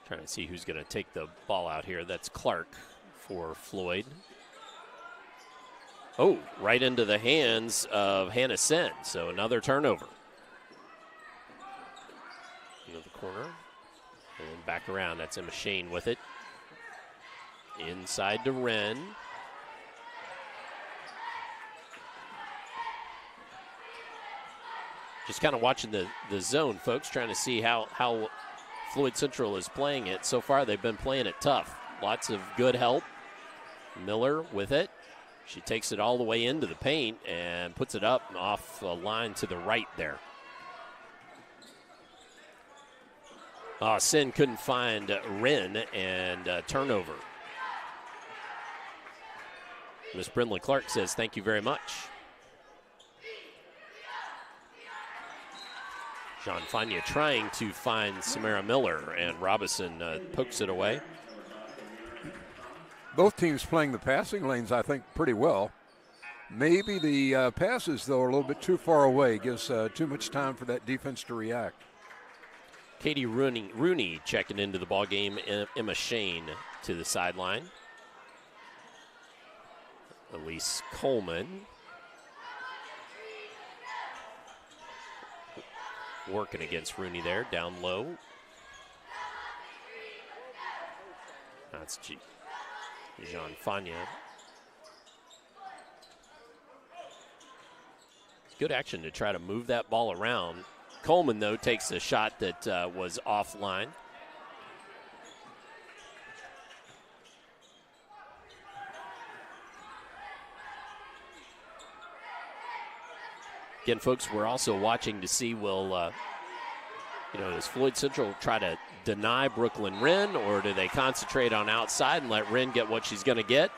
Trying to see who's going to take the ball out here. That's Clark for Floyd. Oh, right into the hands of Hannah Sen. So another turnover. Into the corner. And back around. That's Emma Shane with it. Inside to Wren. Just kind of watching the zone, folks, trying to see how Floyd Central is playing it. So far, they've been playing it tough. Lots of good help. Miller with it. She takes it all the way into the paint and puts it up off a line to the right there. Sin couldn't find Wren and turnover. Miss Brindley Clark says, thank you very much. John Fania trying to find Samara Miller, and Robinson pokes it away. Both teams playing the passing lanes, I think, pretty well. Maybe the passes, though, are a little bit too far away. Gives too much time for that defense to react. Katie Rooney checking into the ball game. Emma Shane to the sideline. Elise Coleman working against Rooney there, down low. That's Jean Fania. It's good action to try to move that ball around. Coleman, though, takes a shot that was offline. Again, folks, we're also watching to see does Floyd Central try to deny Brooklyn Wren, or do they concentrate on outside and let Wren get what she's going to get?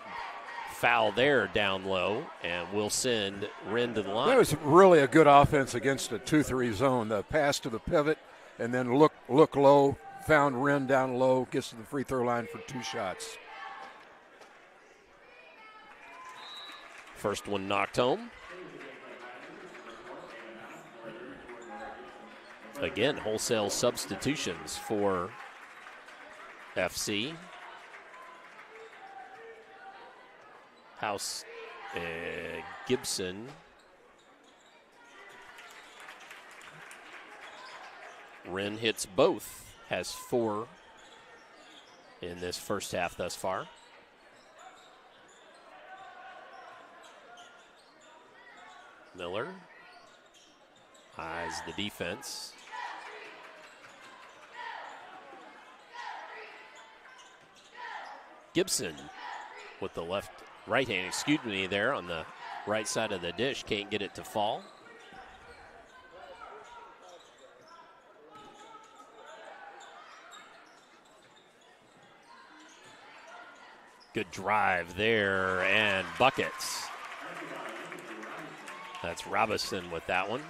Foul there down low, and we'll send Wren to the line. That was really a good offense against a 2-3 zone. The pass to the pivot, and then look low, found Wren down low, gets to the free throw line for 2 shots. First one knocked home. Again, wholesale substitutions for FC. House, Gibson. Wren hits both, has 4 in this first half thus far. Miller eyes the defense. Gibson with the right hand, there on the right side of the dish. Can't get it to fall. Good drive there and buckets. That's Robinson with that one.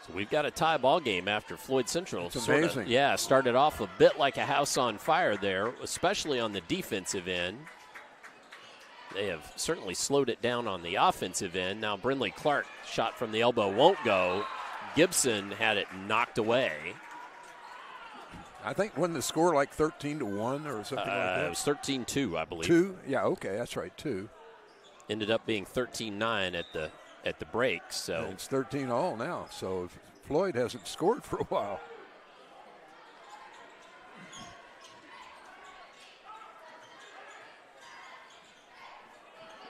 So we've got a tie ball game after Floyd Central. It's amazing. Started off a bit like a house on fire there, especially on the defensive end. They have certainly slowed it down on the offensive end. Now Brindley Clark shot from the elbow won't go. Gibson had it knocked away. I think when the score like 13-1 or something like that. It was 13-2, I believe. 2? Yeah, okay, that's right, 2. Ended up being 13-9 at the break. So and it's 13-all now. So Floyd hasn't scored for a while.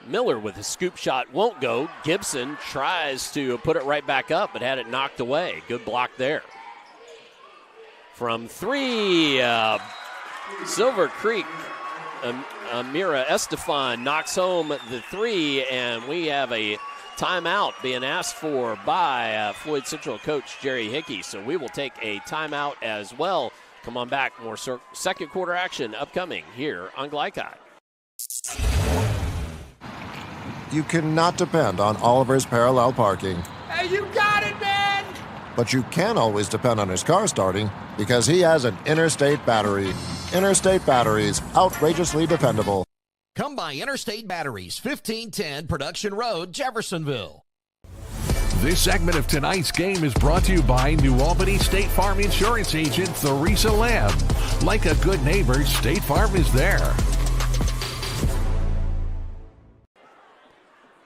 Miller with a scoop shot won't go. Gibson tries to put it right back up, but had it knocked away. Good block there. From 3, Silver Creek, Amira Estefan knocks home the 3, and we have a timeout being asked for by Floyd Central coach Jerry Hickey. So we will take a timeout as well. Come on back. More second quarter action upcoming here on Glycott. You cannot depend on Oliver's parallel parking. Hey, you got it, man! But you can always depend on his car starting because he has an Interstate battery. Interstate batteries, outrageously dependable. Come by Interstate Batteries, 1510 Production Road, Jeffersonville. This segment of tonight's game is brought to you by New Albany State Farm Insurance Agent Theresa Lamb. Like a good neighbor, State Farm is there.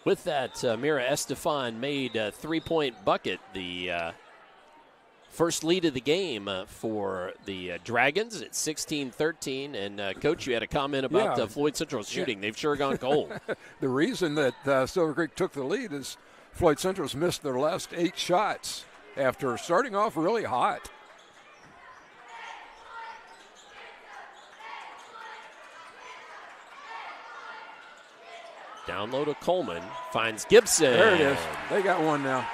With that, Mira Estefan made a three-point bucket, the first lead of the game for the Dragons at 16-13. And, Coach, you had a comment about Floyd Central's shooting. Yeah. They've sure gone cold. The reason that Silver Creek took the lead is Floyd Central's missed their last 8 shots after starting off really hot. Down low to Coleman, finds Gibson. There it is. They got one now.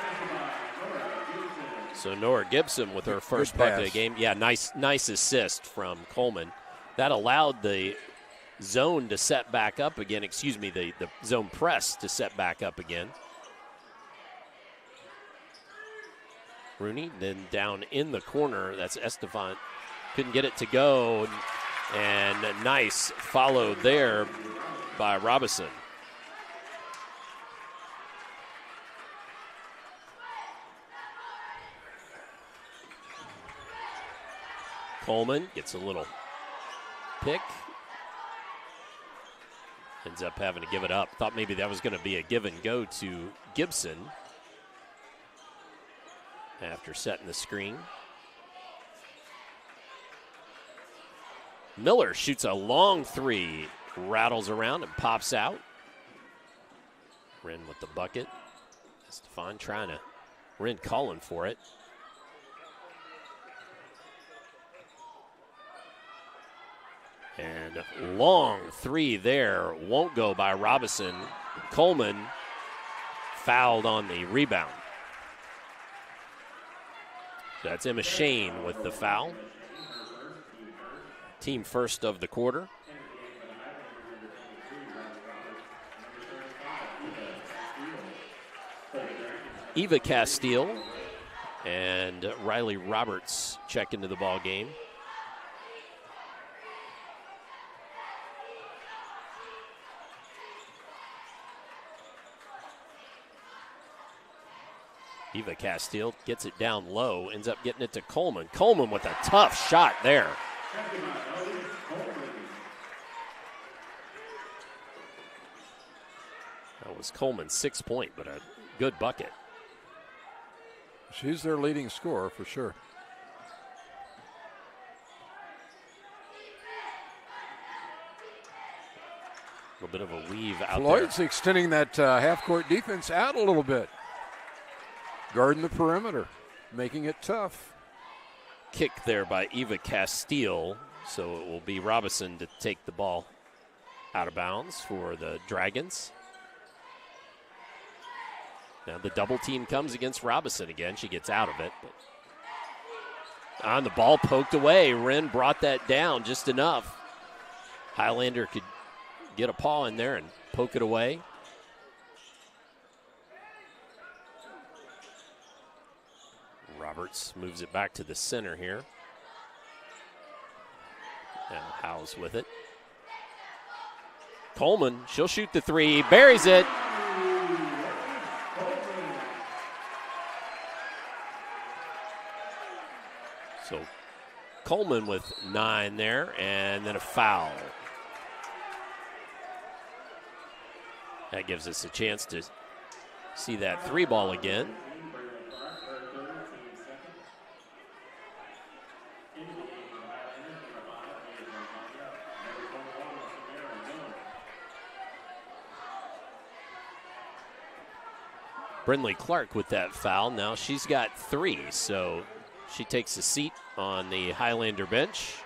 So Nora Gibson with her first bucket of the game. Yeah, nice assist from Coleman. That allowed the zone to set back up again. Excuse me, the zone press to set back up again. Rooney then down in the corner. That's Estefan. Couldn't get it to go. And nice follow there by Robinson. Coleman gets a little pick. Ends up having to give it up. Thought maybe that was going to be a give and go to Gibson after setting the screen. Miller shoots a long 3, rattles around and pops out. Wren with the bucket. Estefan trying to, Wren calling for it. And long 3 there, won't go by Robinson. Coleman fouled on the rebound. So that's Emma Shane with the foul. Team first of the quarter. Eva Castile and Riley Roberts check into the ball game. Eva Castile gets it down low, ends up getting it to Coleman. Coleman with a tough shot there. That was Coleman's 6th point, but a good bucket. She's their leading scorer for sure. A little bit of a weave out Floyd's there. Extending that half-court defense out a little bit. Guarding the perimeter, making it tough. Kick there by Eva Castile, so it will be Robinson to take the ball Out of bounds for the Dragons. Now the double team comes against Robinson again. She gets out of it. The ball poked away. Wren brought that down just enough. Highlander could get a paw in there and poke it away. Roberts moves it back to the center here. And Howes with it. Coleman, she'll shoot the three, buries it. So Coleman with 9 there, and then a foul. That gives us a chance to see that 3 ball again. Brindley Clark with that foul. Now she's got 3, so she takes a seat on the Highlander bench.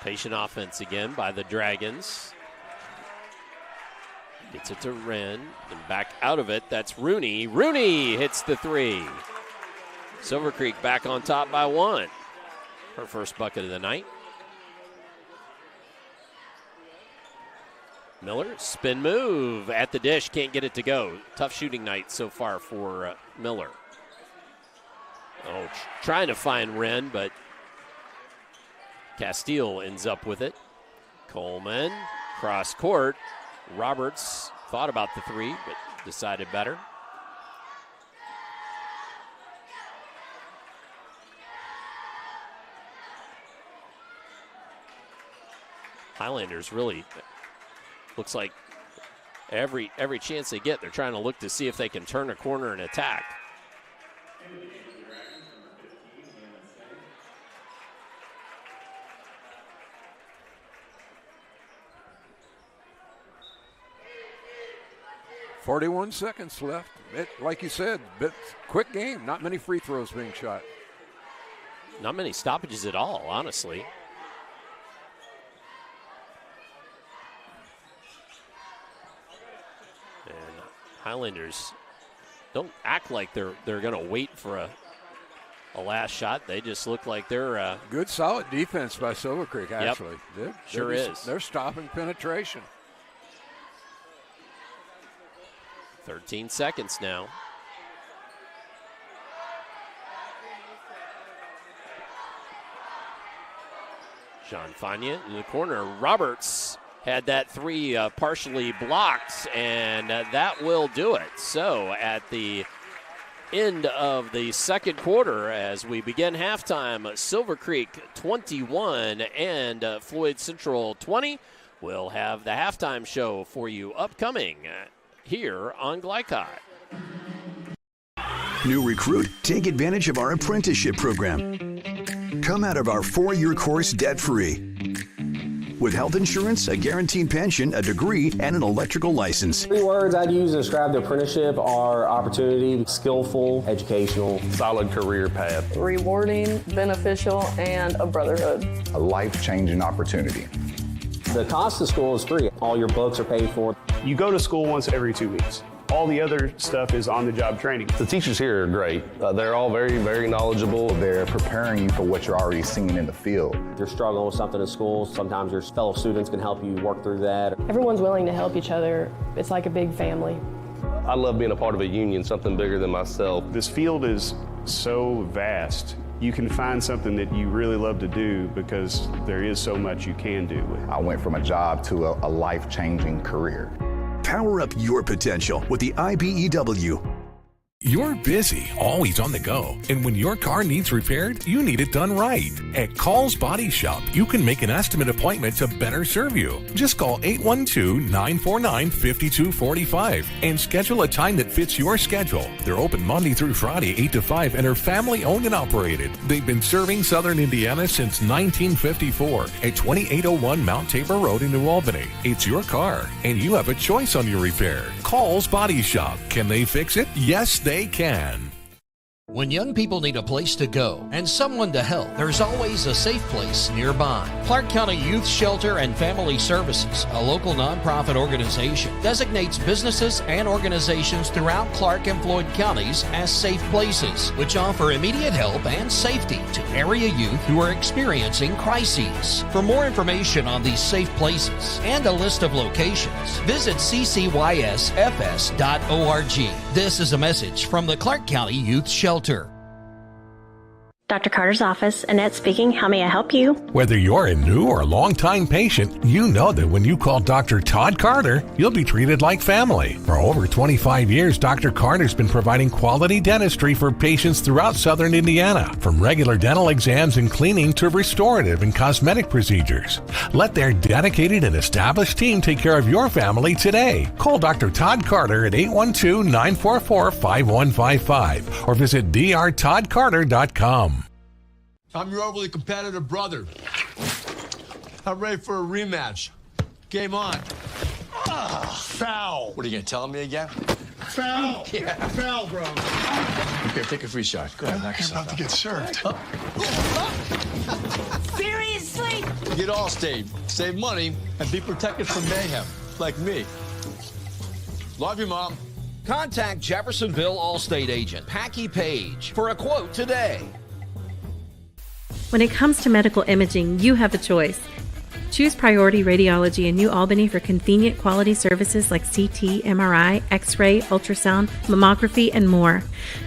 Patient offense again by the Dragons. Gets it to Wren and back out of it. That's Rooney. Rooney hits the 3. Silver Creek back on top by 1. Her first bucket of the night. Miller, spin move at the dish. Can't get it to go. Tough shooting night so far for Miller. Trying to find Wren, but Castile ends up with it. Coleman, cross court. Roberts thought about the 3, but decided better. Highlanders really looks like every chance they get, they're trying to look to see if they can turn a corner and attack. .41 seconds left. Like you said, quick game. Not many free throws being shot. Not many stoppages at all, honestly. And Highlanders don't act like they're going to wait for a last shot. They just look like they're good, solid defense by Silver Creek. Actually, yep. Sure is. They're stopping penetration. 13 seconds now. Jean Fania in the corner. Roberts had that 3 partially blocked, and that will do it. So at the end of the second quarter, as we begin halftime, Silver Creek 21 and Floyd Central 20. We'll have the halftime show for you upcoming here on Glycott. New recruit, take advantage of our apprenticeship program. Come out of our 4-year course debt-free. With health insurance, a guaranteed pension, a degree, and an electrical license. 3 words I'd use to describe the apprenticeship are opportunity, skillful, educational, solid career path, rewarding, beneficial, and a brotherhood. A life-changing opportunity. The cost of school is free. All your books are paid for. You go to school once every 2 weeks. All the other stuff is on-the-job training. The teachers here are great. They're all very, very knowledgeable. They're preparing you for what you're already seeing in the field. If you're struggling with something in school, sometimes your fellow students can help you work through that. Everyone's willing to help each other. It's like a big family. I love being a part of a union, something bigger than myself. This field is so vast. You can find something that you really love to do because there is so much you can do. I went from a job to a life-changing career. Power up your potential with the IBEW. You're busy, always on the go, and when your car needs repaired, you need it done right. At Call's Body Shop, you can make an estimate appointment to better serve you. Just call 812-949-5245 and schedule a time that fits your schedule. They're open Monday through Friday, 8 to 5, and are family-owned and operated. They've been serving Southern Indiana since 1954 at 2801 Mount Tabor Road in New Albany. It's your car, and you have a choice on your repair. Call's Body Shop. Can they fix it? Yes, they can. When young people need a place to go and someone to help, there's always a safe place nearby. Clark County Youth Shelter and Family Services, a local nonprofit organization, designates businesses and organizations throughout Clark and Floyd counties as safe places, which offer immediate help and safety to area youth who are experiencing crises. For more information on these safe places and a list of locations, visit ccysfs.org. This is a message from the Clark County Youth Shelter. Dr. Carter's office, Annette speaking. How may I help you? Whether you're a new or long-time patient, you know that when you call Dr. Todd Carter, you'll be treated like family. For over 25 years, Dr. Carter's been providing quality dentistry for patients throughout Southern Indiana, from regular dental exams and cleaning to restorative and cosmetic procedures. Let their dedicated and established team take care of your family today. Call Dr. Todd Carter at 812-944-5155 or visit drtoddcarter.com. I'm your overly competitive brother. I'm ready for a rematch. Game on. Foul. What are you going to tell me again? Foul. Yeah. Foul, bro. Here, take a free shot. Go ahead, knock yourself out. Get served. Seriously? Get Allstate. Save money and be protected from mayhem. Like me. Love you, Mom. Contact Jeffersonville Allstate agent Packy Page for a quote today. When it comes to medical imaging, you have a choice. Choose Priority Radiology in New Albany for convenient quality services like CT, MRI, X-ray, ultrasound, mammography, and more.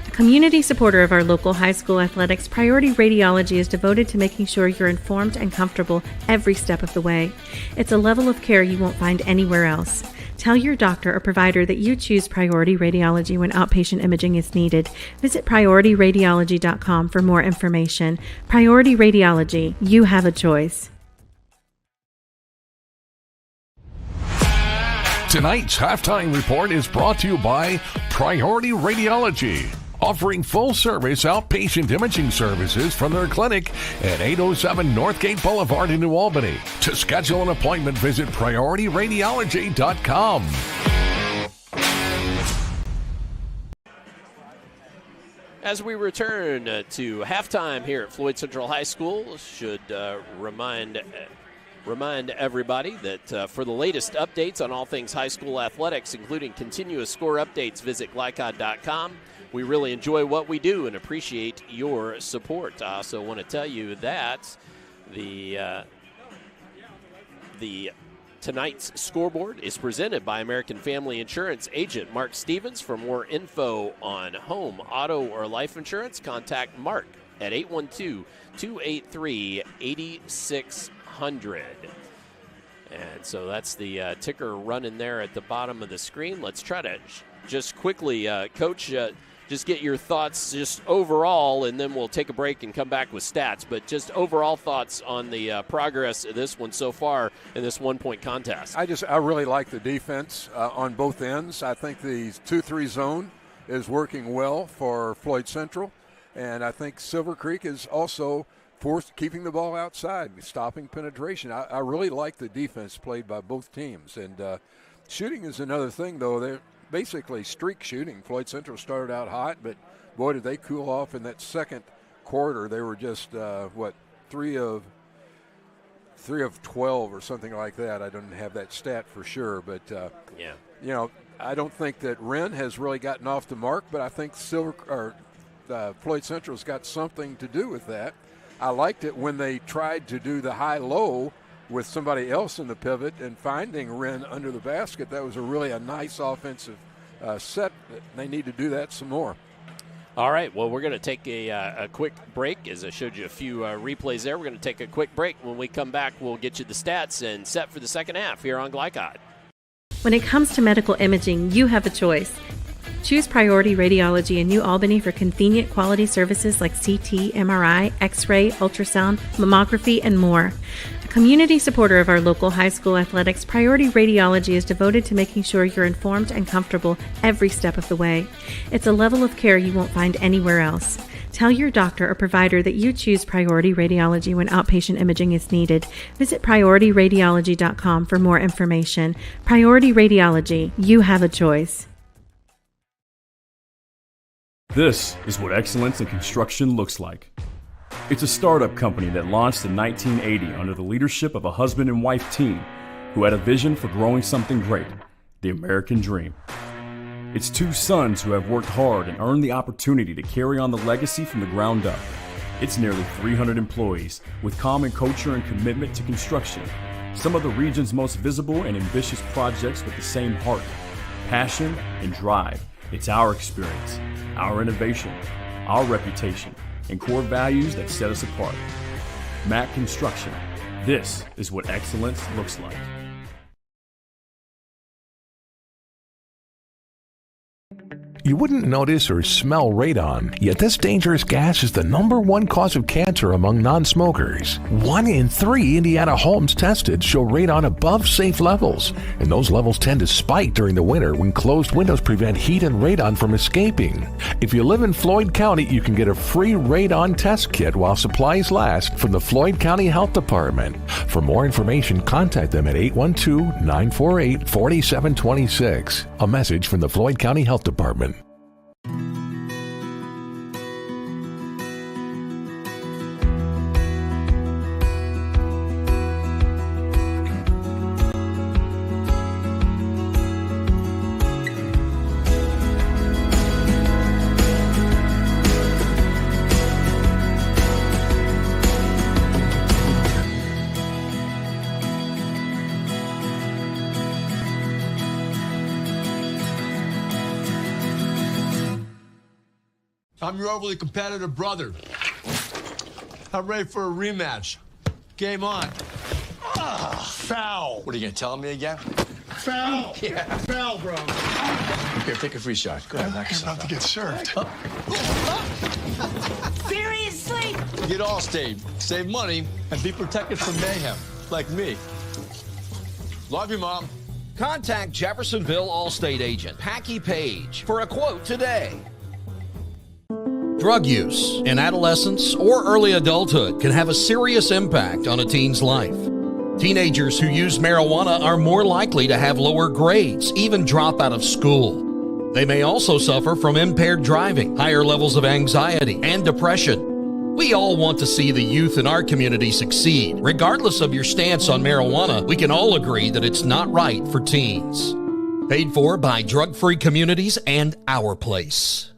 A community supporter of our local high school athletics, Priority Radiology is devoted to making sure you're informed and comfortable every step of the way. It's a level of care you won't find anywhere else. Tell your doctor or provider that you choose Priority Radiology when outpatient imaging is needed. Visit PriorityRadiology.com for more information. Priority Radiology, you have a choice. Tonight's halftime report is brought to you by Priority Radiology, offering full-service outpatient imaging services from their clinic at 807 Northgate Boulevard in New Albany. To schedule an appointment, visit PriorityRadiology.com. As we return to halftime here at Floyd Central High School, should remind everybody that for the latest updates on all things high school athletics, including continuous score updates, visit glycod.com. We really enjoy what we do and appreciate your support. I also want to tell you that the tonight's scoreboard is presented by American Family Insurance agent Mark Stevens. For more info on home, auto, or life insurance, contact Mark at 812-283-8600. And so that's the ticker running there at the bottom of the screen. Let's try to just quickly, Coach, just get your thoughts just overall, and then we'll take a break and come back with stats. But just overall thoughts on the progress of this one so far in this one-point contest. I really like the defense on both ends. I think the 2-3 zone is working well for Floyd Central, and I think Silver Creek is also keeping the ball outside, stopping penetration. I really like the defense played by both teams. And shooting is another thing, though. They're basically streak shooting. Floyd Central started out hot, but boy, did they cool off in that second quarter. They were just, 3 of 12 or something like that. I don't have that stat for sure, but, I don't think that Wren has really gotten off the mark, but I think Floyd Central's got something to do with that. I liked it when they tried to do the high-low with somebody else in the pivot and finding Wren under the basket. That was a nice offensive set. They need to do that some more. All right, well, we're going to take a quick break. As I showed you a few replays there, we're going to take a quick break. When we come back, we'll get you the stats and set for the second half here on Glycod. When it comes to medical imaging, you have a choice. Choose Priority Radiology in New Albany for convenient quality services like CT, MRI, X-ray, ultrasound, mammography, and more. A community supporter of our local high school athletics, Priority Radiology is devoted to making sure you're informed and comfortable every step of the way. It's a level of care you won't find anywhere else. Tell your doctor or provider that you choose Priority Radiology when outpatient imaging is needed. Visit PriorityRadiology.com for more information. Priority Radiology, you have a choice. This is what excellence in construction looks like. It's a startup company that launched in 1980 under the leadership of a husband and wife team who had a vision for growing something great, the American dream. It's two sons who have worked hard and earned the opportunity to carry on the legacy from the ground up. It's nearly 300 employees with common culture and commitment to construction. Some of the region's most visible and ambitious projects with the same heart, passion, and drive. It's our experience, our innovation, our reputation, and core values that set us apart. Mack Construction. This is what excellence looks like. You wouldn't notice or smell radon, yet this dangerous gas is the #1 cause of cancer among non-smokers. 1 in 3 Indiana homes tested show radon above safe levels, and those levels tend to spike during the winter when closed windows prevent heat and radon from escaping. If you live in Floyd County, you can get a free radon test kit while supplies last from the Floyd County Health Department. For more information, contact them at 812-948-4726. A message from the Floyd County Health Department. I'm your overly competitive brother. I'm ready for a rematch. Game on. Foul. What are you going to tell me again? Foul. Yeah. Foul, bro. Here, take a free shot. Go ahead, knock yourself out. get served. Seriously? Get Allstate, save money, and be protected from mayhem, like me. Love you, Mom. Contact Jeffersonville Allstate agent Packy Page for a quote today. Drug use in adolescence or early adulthood can have a serious impact on a teen's life. Teenagers who use marijuana are more likely to have lower grades, even drop out of school. They may also suffer from impaired driving, higher levels of anxiety, and depression. We all want to see the youth in our community succeed. Regardless of your stance on marijuana, we can all agree that it's not right for teens. Paid for by Drug Free Communities and Our Place.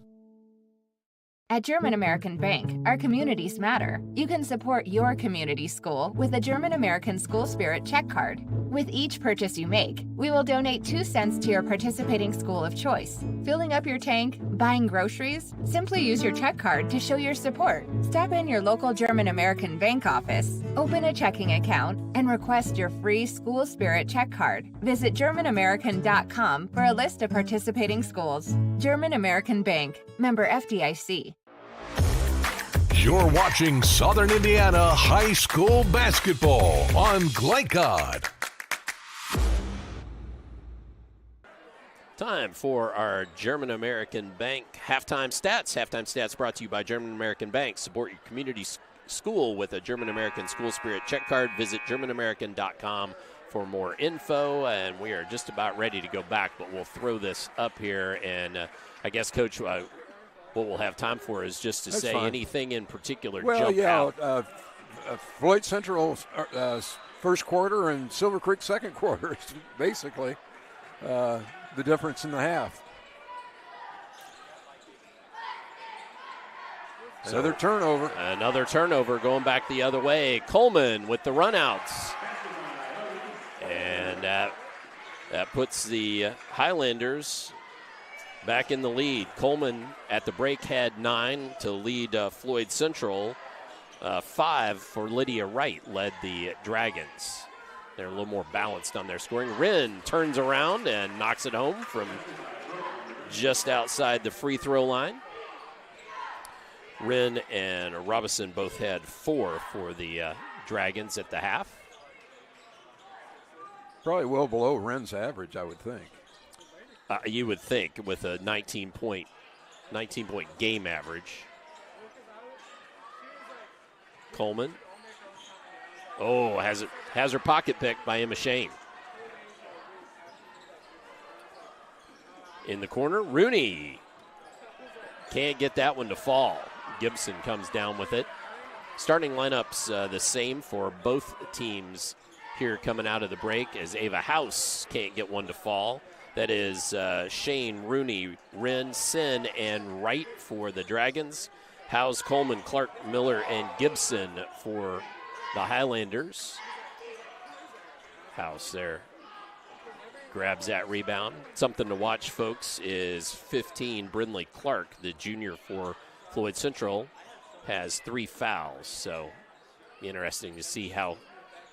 At German American Bank, our communities matter. You can support your community school with a German American School Spirit check card. With each purchase you make, we will donate 2 cents to your participating school of choice. Filling up your tank, buying groceries? Simply use your check card to show your support. Stop in your local German American Bank office, open a checking account, and request your free School Spirit check card. Visit GermanAmerican.com for a list of participating schools. German American Bank, member FDIC. You're watching Southern Indiana High School Basketball on Glycod. Time for our German American Bank halftime stats. Halftime stats brought to you by German American Bank. Support your community school with a German American School Spirit check card. Visit GermanAmerican.com for more info. And we are just about ready to go back, but we'll throw this up here. And I guess, Coach, what we'll have time for is just to That's say fine. Anything in particular well, jump out. Floyd Central first quarter and Silver Creek second quarter is basically the difference in the half. Another turnover. Another turnover going back the other way. Coleman with the runouts. And that puts the Highlanders back in the lead. Coleman at the break had 9 to lead Floyd Central. 5 for Lydia Wright led the Dragons. They're a little more balanced on their scoring. Wren turns around and knocks it home from just outside the free throw line. Wren and Robinson both had 4 for the Dragons at the half. Probably well below Wren's average, I would think. You would think with a 19-point game average. Coleman. Oh, has her pocket picked by Emma Shane. In the corner, Rooney can't get that one to fall. Gibson comes down with it. Starting lineups the same for both teams here coming out of the break, as Ava House can't get one to fall. That is Shane, Rooney, Wren, Sin, and Wright for the Dragons. House, Coleman, Clark, Miller, and Gibson for the Highlanders. House there grabs that rebound. Something to watch, folks, is 15, Brindley Clark, the junior for Floyd Central, has 3 fouls. So interesting to see how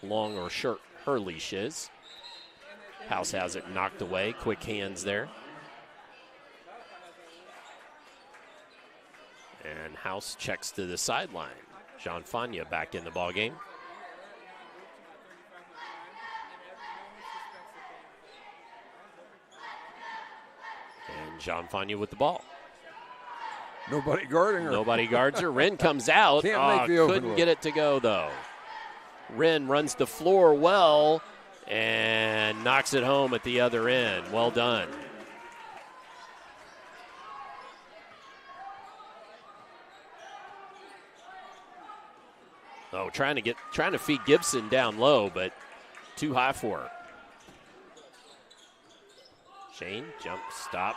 long or short her leash is. House has it knocked away. Quick hands there. And House checks to the sideline. Jean Fania back in the ballgame. And Jean Fania with the ball. Nobody guarding her. Nobody guards her. Wren comes out. Couldn't get it to go, though. Wren runs the floor well and knocks it home at the other end. Well done. Oh, trying to feed Gibson down low, but too high for her. Shane, jump, stop.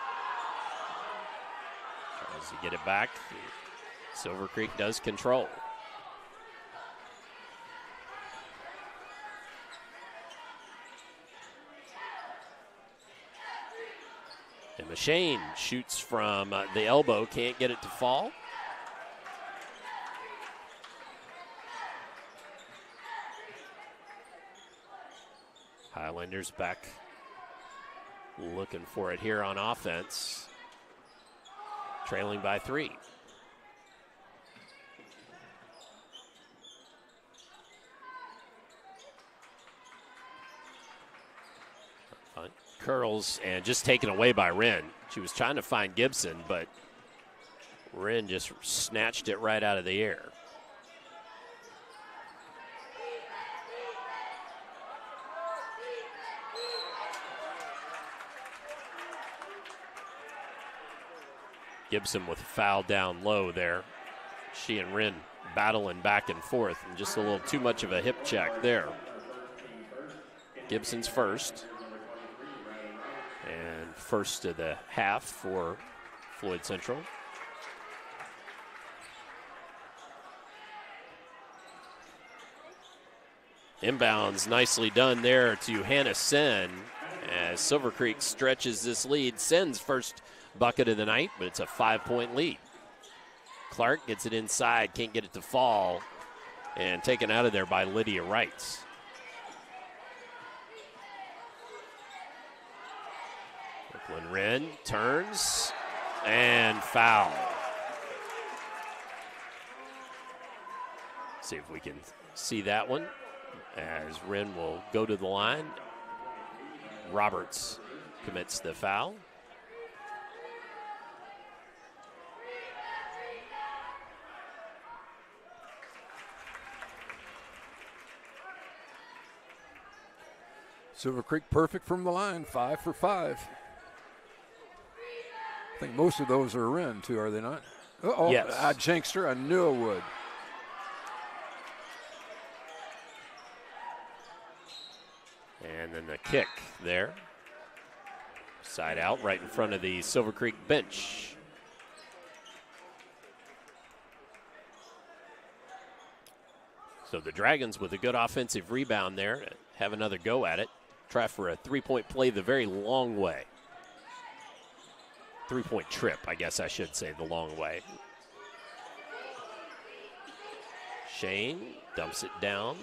Tries to get it back. Silver Creek does control. And Shane shoots from the elbow, can't get it to fall. Highlanders back looking for it here on offense. Trailing by 3. Curls and just taken away by Wren. She was trying to find Gibson, but Wren just snatched it right out of the air. Gibson with a foul down low there. She and Wren battling back and forth, and just a little too much of a hip check there. Gibson's first. And first of the half for Floyd Central. Inbounds nicely done there to Hannah Sen as Silver Creek stretches this lead. Sen's first bucket of the night, but it's a 5-point lead. Clark gets it inside, can't get it to fall, and taken out of there by Lydia Wright. Brooklyn Wren turns and foul. See if we can see that one as Wren will go to the line. Roberts commits the foul. Silver Creek perfect from the line, 5 for 5. I think most of those are Wren, too, are they not? Uh-oh, yes. I jinxed her. I knew I would. And then the kick there. Side out right in front of the Silver Creek bench. So the Dragons with a good offensive rebound there. Have another go at it. Try for a three-point play the very long way. Three-point trip, I guess I should say, the long way. Shane dumps it down.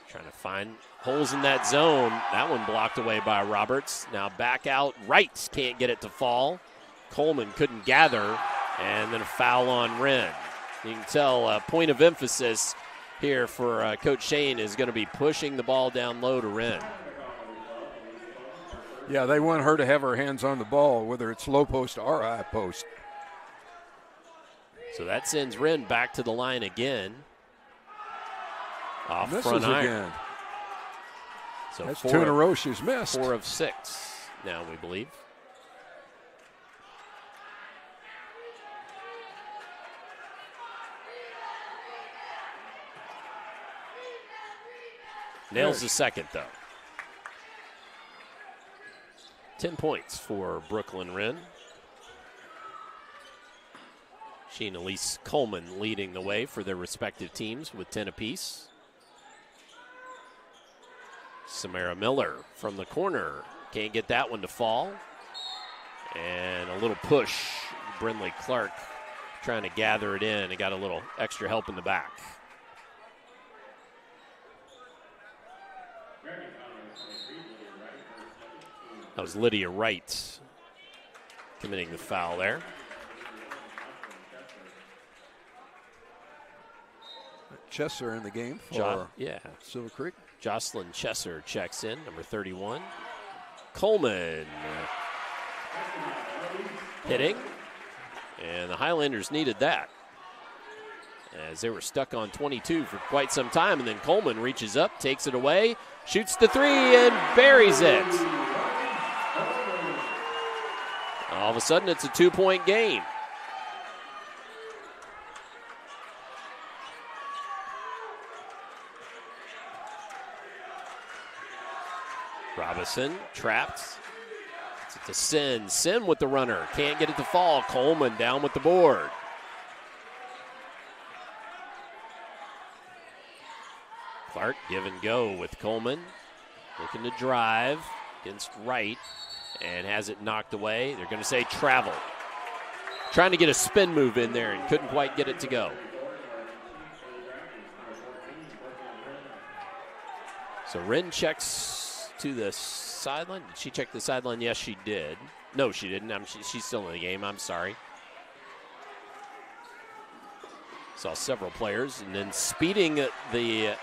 Trying to find holes in that zone. That one blocked away by Roberts. Now back out right. Can't get it to fall. Coleman couldn't gather. And then a foul on Wren. You can tell point of emphasis here for Coach Shane is going to be pushing the ball down low to Wren. Yeah, they want her to have her hands on the ball, whether it's low post or high post. So that sends Wren back to the line again. Off Misses front iron. again. So that's 2 in a row she's missed. 4 of 6 now, we believe. Nails the second, though. 10 points for Brooklyn Wren. She and Elise Coleman leading the way for their respective teams with 10 apiece. Samara Miller from the corner. Can't get that one to fall. And a little push. Brindley Clark trying to gather it in and got a little extra help in the back. That was Lydia Wright committing the foul there. Chesser in the game for Silver Creek. Jocelyn Chesser checks in, number 31. Coleman hitting, and the Highlanders needed that as they were stuck on 22 for quite some time, and then Coleman reaches up, takes it away, shoots the 3, and buries it. All of a sudden, it's a 2-point game. Robinson trapped. It's to Sin. Sin with the runner. Can't get it to fall. Coleman down with the board. Clark give and go with Coleman. Looking to drive against Wright and has it knocked away. They're going to say travel. Trying to get a spin move in there and couldn't quite get it to go. So Wren checks to the sideline. Did she check the sideline? Yes, she did. No, she didn't. She's still in the game. I'm sorry. Saw several players. And then speeding the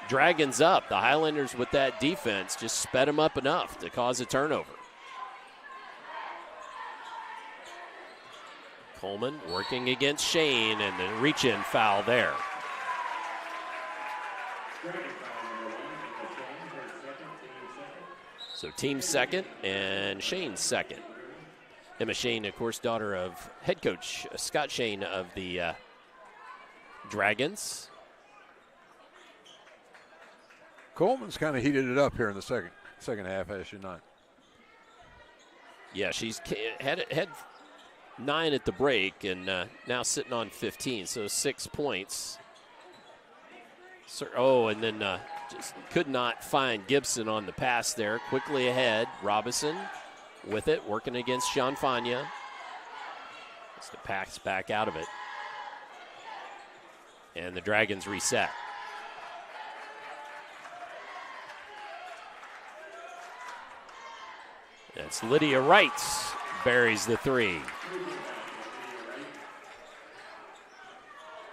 Dragons up. The Highlanders with that defense just sped them up enough to cause a turnover. Coleman working against Shane, and the reach-in foul there. So team second and Shane second. Emma Shane, of course, daughter of head coach Scott Shane of the Dragons. Coleman's kind of heated it up here in the second half, has she not? Yeah, she's had 9 at the break and now sitting on 15, so 6 points. And then just could not find Gibson on the pass there. Quickly ahead, Robinson with it, working against Sean Fania. Just the pass back out of it. And the Dragons reset. That's Lydia Wright, buries the 3.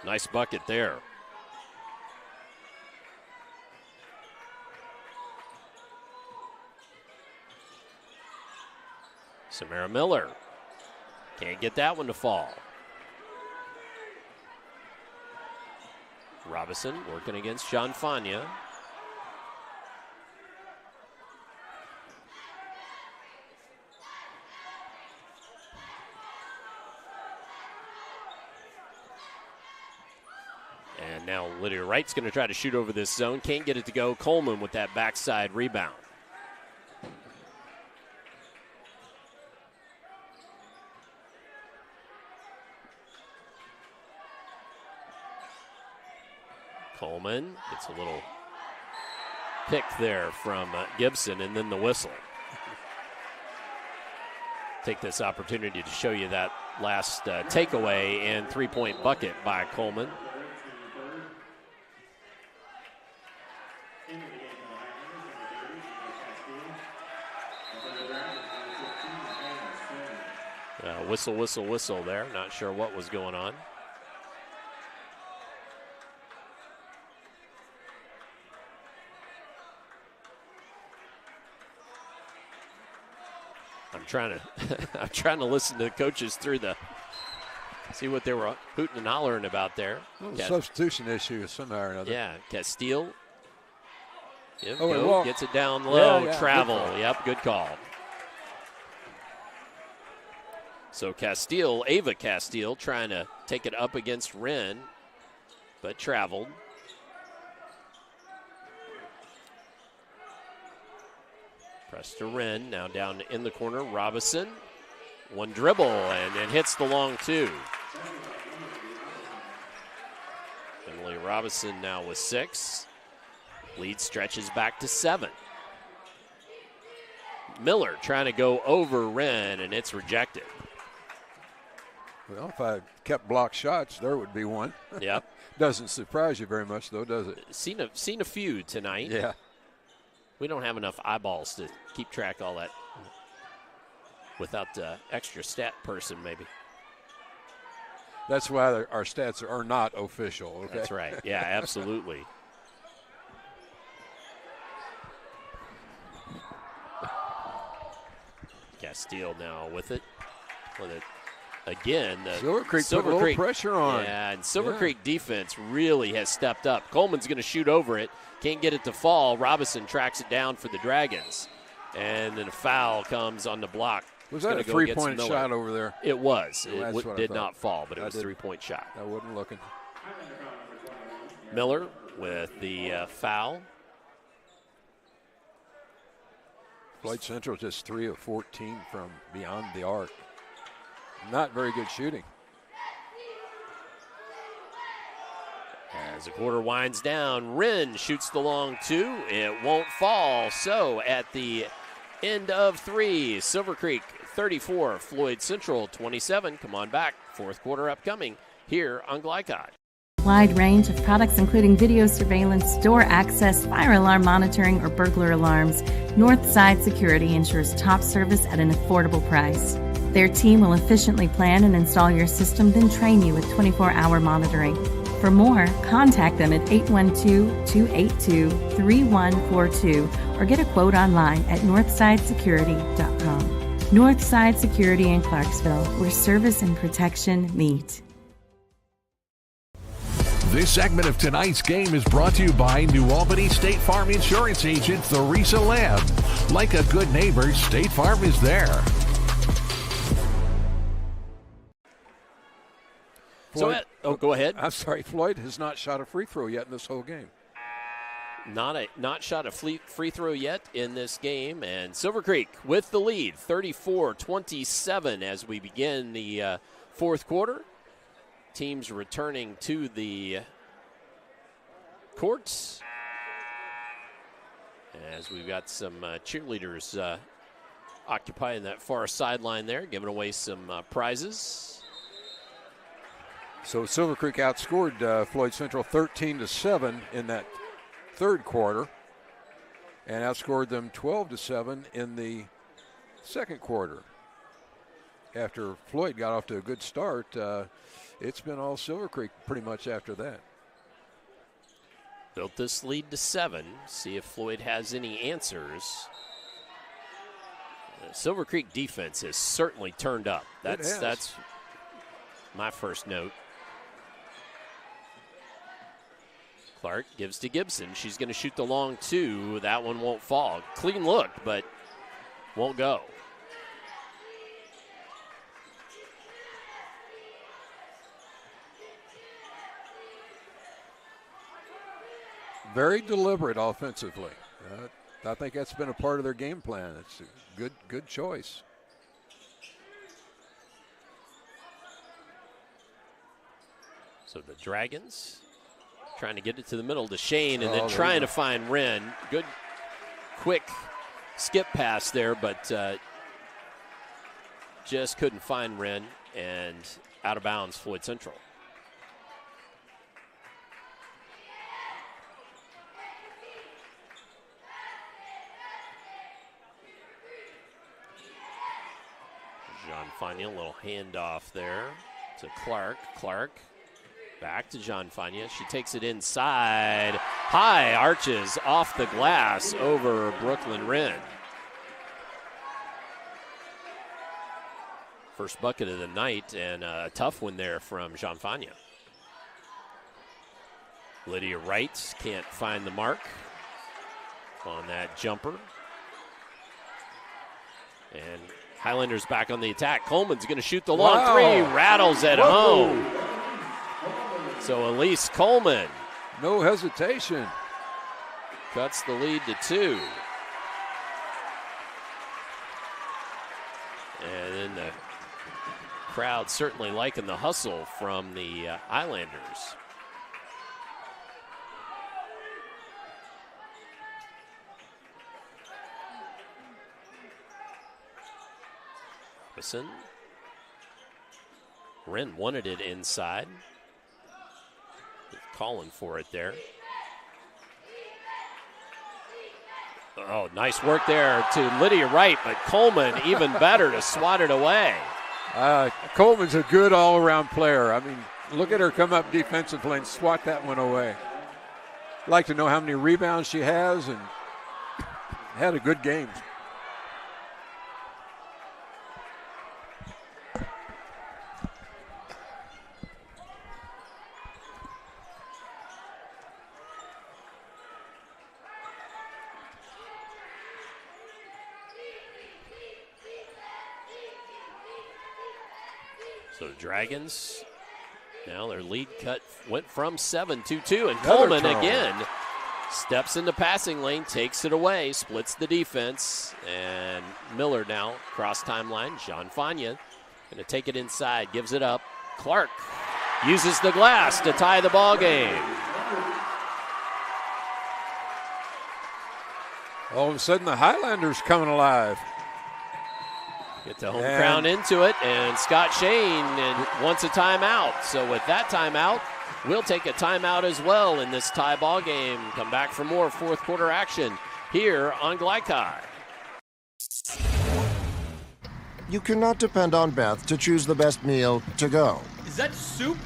Nice bucket there. Samara Miller can't get that one to fall. Robinson working against Sean Fania. And now Lydia Wright's going to try to shoot over this zone. Can't get it to go. Coleman with that backside rebound. Coleman gets a little pick there from Gibson, and then the whistle. Take this opportunity to show you that last takeaway and 3-point bucket by Coleman. whistle, whistle, whistle there. Not sure what was going on. I'm trying to listen to the coaches through see what they were hooting and hollering about there. Substitution issue somehow or another. Yeah, Castile. Gets it down low. Yeah, Travel. Good call. So Ava Castile, trying to take it up against Wren, but traveled. Press to Wren, now down in the corner. Robinson, one dribble, and then hits the long two. Emily Robinson now with 6. Lead stretches back to 7. Miller trying to go over Wren, and it's rejected. Well, if I kept block shots, there would be one. Yep. Doesn't surprise you very much, though, does it? Seen a few tonight. Yeah. We don't have enough eyeballs to keep track of all that without the extra stat person, maybe. That's why our stats are not official. Okay? That's right. Yeah, absolutely. Castile now with it. Again, Silver Creek put a little pressure on. Yeah, and Silver Creek defense really has stepped up. Coleman's going to shoot over it. Can't get it to fall. Robinson tracks it down for the Dragons. And then a foul comes on the block. Was that a three-point shot over there? It was. It did not fall, but it was a three-point shot. I wasn't looking. Miller with the foul. Floyd Central just 3 of 14 from beyond the arc. Not very good shooting. As the quarter winds down, Wren shoots the long 2. It won't fall. So at the end of 3, Silver Creek 34, Floyd Central 27. Come on back. Fourth quarter upcoming here on Glycod. Wide range of products including video surveillance, door access, fire alarm monitoring, or burglar alarms. Northside Security ensures top service at an affordable price. Their team will efficiently plan and install your system, then train you with 24-hour monitoring. For more, contact them at 812-282-3142 or get a quote online at northsidesecurity.com. Northside Security in Clarksville, where service and protection meet. This segment of tonight's game is brought to you by New Albany State Farm Insurance Agent Theresa Lamb. Like a good neighbor, State Farm is there. Floyd, go ahead. I'm sorry, Floyd has not shot a free throw yet in this whole game. Not shot a free throw yet in this game, and Silver Creek with the lead, 34-27 as we begin the fourth quarter. Teams returning to the courts as we've got some cheerleaders occupying that far sideline there, giving away some prizes. So Silver Creek outscored Floyd Central 13-7 in that third quarter and outscored them 12-7 in the second quarter. After Floyd got off to a good start, it's been all Silver Creek pretty much after that. Built this lead to 7. See if Floyd has any answers. Silver Creek defense has certainly turned up. That's my first note. Clark gives to Gibson. She's going to shoot the long 2. That one won't fall. Clean look, but won't go. Very deliberate offensively. I think that's been a part of their game plan. It's a good choice. So the Dragons trying to get it to the middle to Shane and then trying to find Wren. Good, quick skip pass there, but just couldn't find Wren, and out of bounds, Floyd Central. John Fania, a little handoff there to Clark. Clark back to John Fania. She takes it inside. High arches off the glass over Brooklyn Wren. First bucket of the night, and a tough one there from Jean Fania. Lydia Wright can't find the mark on that jumper. And Highlanders back on the attack. Coleman's going to shoot the long three. Rattles at home. So Elise Coleman. No hesitation. Cuts the lead to 2. And then the crowd certainly liking the hustle from the Highlanders. Wren wanted it inside. Calling for it there. Oh, nice work there to Lydia Wright, but Coleman even better to swat it away. Coleman's a good all-around player. I mean, look at her come up defensively and swat that one away. I'd like to know how many rebounds she has, and had a good game. So the Dragons, now their lead cut went from 7 to 2, and Coleman again steps into passing lane, takes it away, splits the defense, and Miller now cross timeline. Jean Fania going to take it inside, gives it up. Clark uses the glass to tie the ball game. All of a sudden, the Highlanders coming alive. Get the home crowd into it, and Scott Shane wants a timeout. So with that timeout, we'll take a timeout as well in this tie ball game. Come back for more fourth quarter action here on Glycod. You cannot depend on Beth to choose the best meal to go. Is that soup?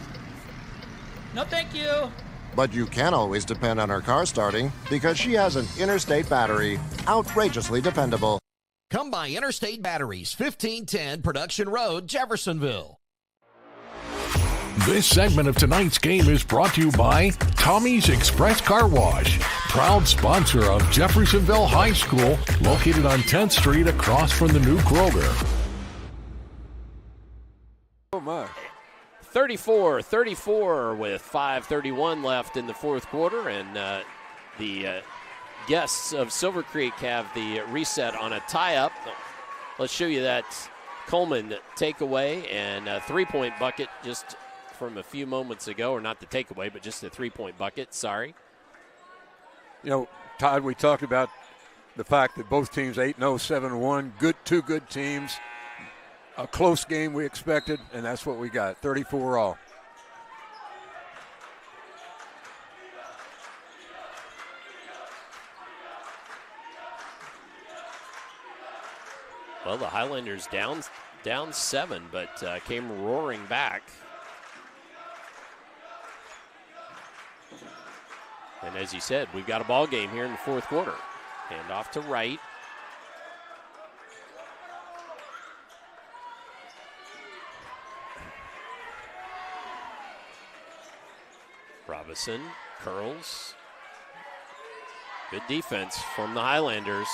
No, thank you. But you can always depend on her car starting because she has an Interstate battery. Outrageously dependable. Come by Interstate Batteries, 1510 Production Road, Jeffersonville. This segment of tonight's game is brought to you by Tommy's Express Car Wash, proud sponsor of Jeffersonville High School, located on 10th Street across from the new Kroger. Oh, my. 34-34 with 5:31 left in the fourth quarter, and the guests of Silver Creek have the reset on a tie-up. Let's show you that Coleman takeaway and a three-point bucket just from a few moments ago, or not the takeaway, but just a three-point bucket, sorry. You know, Todd, we talked about the fact that both teams 8-0, 7-1, two good teams. A close game we expected, and that's what we got, 34 all. Well, the Highlanders down 7, but came roaring back. And as you said, we've got a ball game here in the fourth quarter. Hand off to Wright. Robinson curls. Good defense from the Highlanders.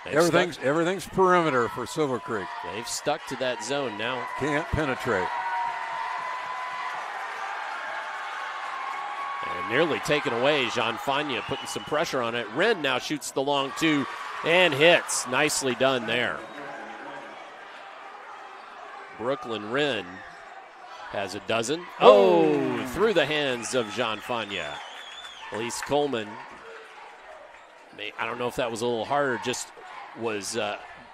Everything's perimeter for Silver Creek. They've stuck to that zone now. Can't penetrate. And nearly taken away. Jean Fania putting some pressure on it. Wren now shoots the long two and hits. Nicely done there. Brooklyn Wren has a dozen. Oh, through the hands of Jean Fania. Elise Coleman. I don't know if that was a little harder, just was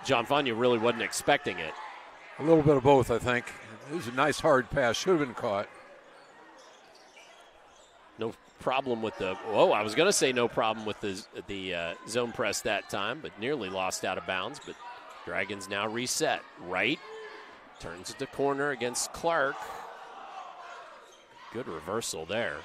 Jean Fania really wasn't expecting it. A little bit of both, I think. It was a nice hard pass. Should have been caught. No problem with I was going to say no problem with the zone press that time, but nearly lost out of bounds. But Dragons now reset. Right Turns it to corner against Clark. Good reversal there.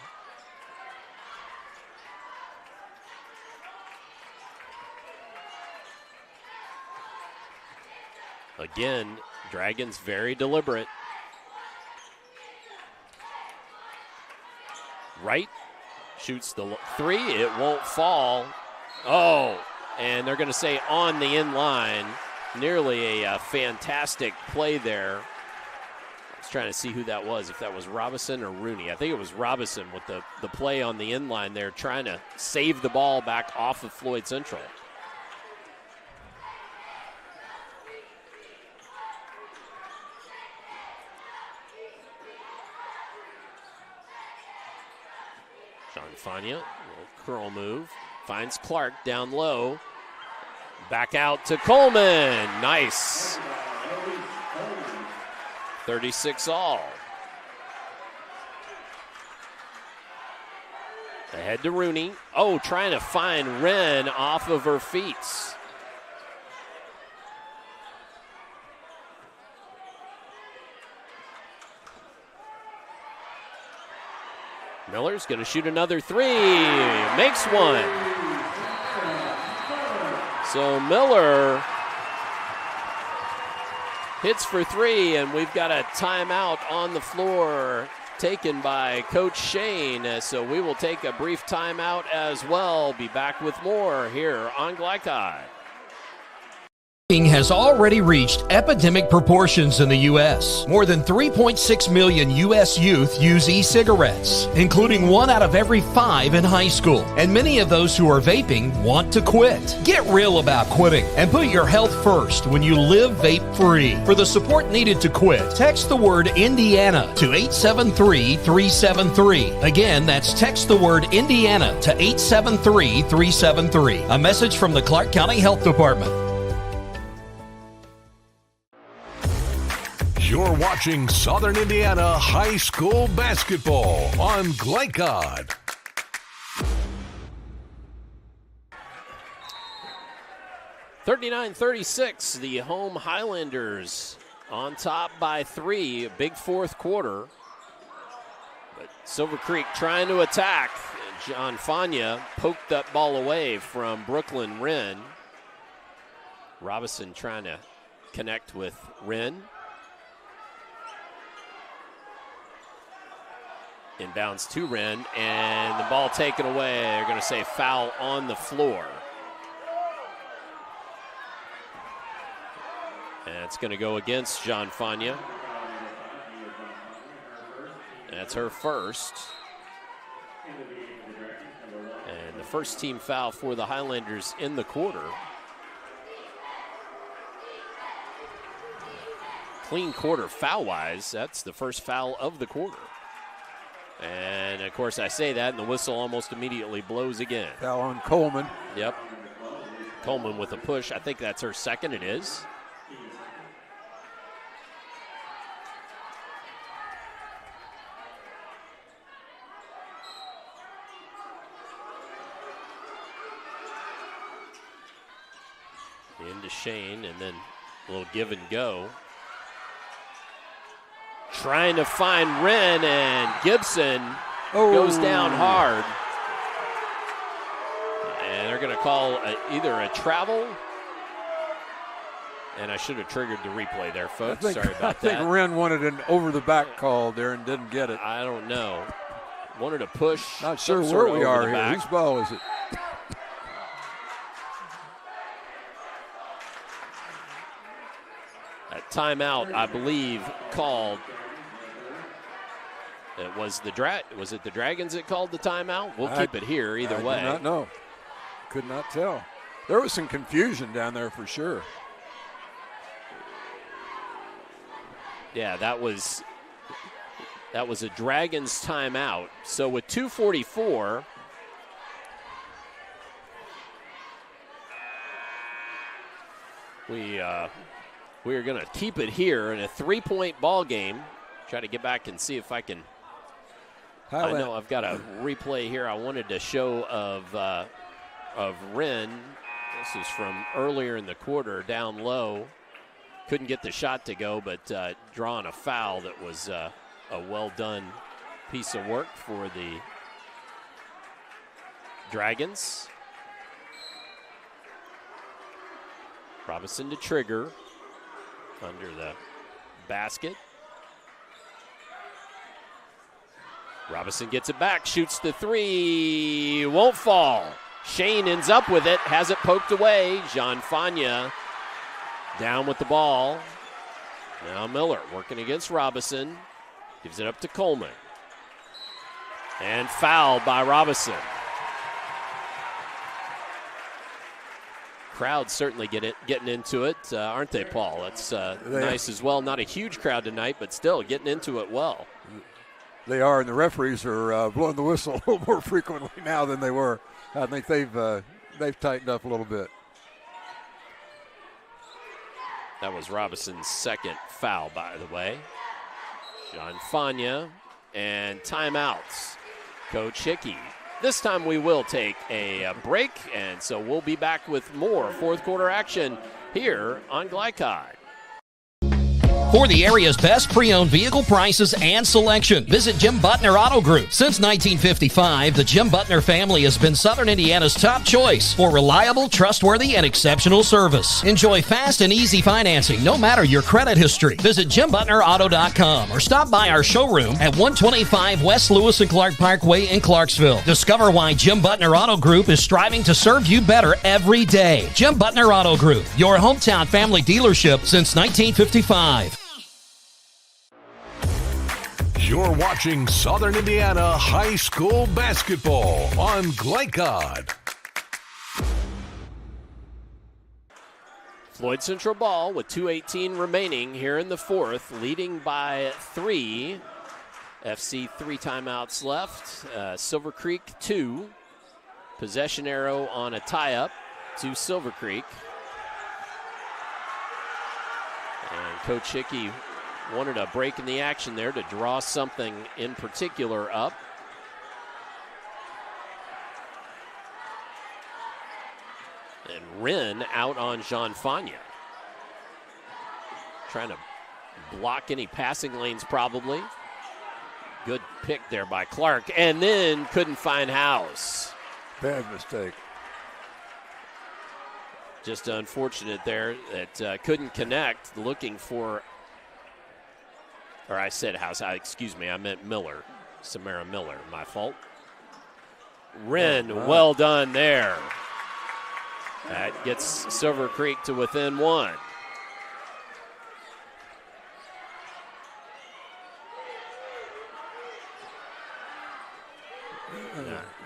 Again, Dragons very deliberate. Right, shoots the three, it won't fall. Oh, and they're going to say on the in line. Nearly a fantastic play there. I was trying to see who that was, if that was Robinson or Rooney. I think it was Robinson with the play on the in line there, trying to save the ball back off of Floyd Central. Sean Fania, little curl move, finds Clark down low. Back out to Coleman. Nice. 36 all. Ahead to Rooney. Oh, trying to find Wren off of her feet. Miller's going to shoot another three. Makes one. So Miller hits for three, and we've got a timeout on the floor taken by Coach Shane. So we will take a brief timeout as well. Be back with more here on Glycod. Has already reached epidemic proportions in the U.S. More than 3.6 million U.S. youth use e-cigarettes, including 1 out of every 5 in high school. And many of those who are vaping want to quit. Get real about quitting and put your health first when you live vape-free. For the support needed to quit, text the word Indiana to 873-373. Again, that's text the word Indiana to 873-373. A message from the Clark County Health Department. You're watching Southern Indiana High School basketball on Glycod. (39-36), the home Highlanders on top by 3. A big fourth quarter. But Silver Creek trying to attack. John Fania poked that ball away from Brooklyn Wren. Robinson trying to connect with Wren. Inbounds to Wren, and the ball taken away. They're going to say foul on the floor. And it's going to go against John Fania. That's her first. And the first team foul for the Highlanders in the quarter. Clean quarter foul-wise. That's the first foul of the quarter. And, of course, I say that, and the whistle almost immediately blows again. Foul on Coleman. Yep. Coleman with a push. I think that's her second. It is. Into Shane, and then a little give and go. Trying to find Wren, and Gibson goes down hard. And they're going to call either a travel. And I should have triggered the replay there, folks. Sorry about that. I think Wren wanted an over-the-back call there and didn't get it. I don't know. Wanted to push. Not sure where we are here. Whose ball is it? That timeout, I believe, called. It was was it the Dragons that called the timeout? We'll keep it here either way. I do not know. Could not tell. There was some confusion down there for sure. Yeah, that was a Dragons timeout. So with 2:44, we are going to keep it here in a 3-point ball game. Try to get back and see if I can. I know I've got a replay here I wanted to show of Wren. This is from earlier in the quarter, down low. couldn't get the shot to go, but drawing a foul that was a well-done piece of work for the Dragons. Robinson to trigger under the basket. Robinson gets it back, shoots the three, won't fall. Shane ends up with it, has it poked away. Jean Fania down with the ball. Now Miller working against Robinson. Gives it up to Coleman. And fouled by Robinson. Crowd certainly getting into it, aren't they, Paul? That's nice as well. Not a huge crowd tonight, but still getting into it well. They are, and the referees are blowing the whistle a little more frequently now than they were. I think they've tightened up a little bit. That was Robinson's second foul, by the way. Jean Fania and timeouts. Coach Hickey. This time we will take a break, and so we'll be back with more fourth quarter action here on Glycod. For the area's best pre-owned vehicle prices and selection, visit Jim Butner Auto Group. Since 1955, the Jim Butner family has been Southern Indiana's top choice for reliable, trustworthy, and exceptional service. Enjoy fast and easy financing, no matter your credit history. Visit JimButnerAuto.com or stop by our showroom at 125 West Lewis and Clark Parkway in Clarksville. Discover why Jim Butner Auto Group is striving to serve you better every day. Jim Butner Auto Group, your hometown family dealership since 1955. You're watching Southern Indiana High School basketball on Glycod. Floyd Central ball with 2:18 remaining here in the fourth, leading by 3. FC 3 timeouts left. Silver Creek 2. Possession arrow on a tie-up to Silver Creek. And Coach Hickey wanted a break in the action there to draw something in particular up. And Wren out on Jean Fania. Trying to block any passing lanes probably. Good pick there by Clark. And then couldn't find House. Bad mistake. Just unfortunate there that couldn't connect, looking for, or I said House, excuse me, I meant Miller. Samara Miller, my fault. Wren, well done there. That gets Silver Creek to within 1.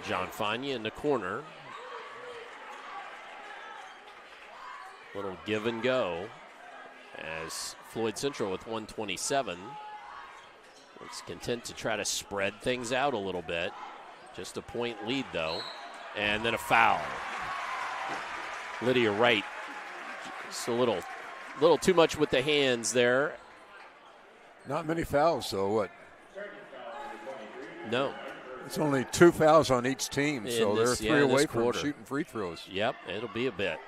John Fania in the corner. Little give and go as Floyd Central with 127. Looks content to try to spread things out a little bit. Just a point lead, though. And then a foul. Lydia Wright, just a little too much with the hands there. Not many fouls, though. What? No. It's only 2 fouls on each team, so they're 3 away from shooting free throws. Yep, it'll be a bit.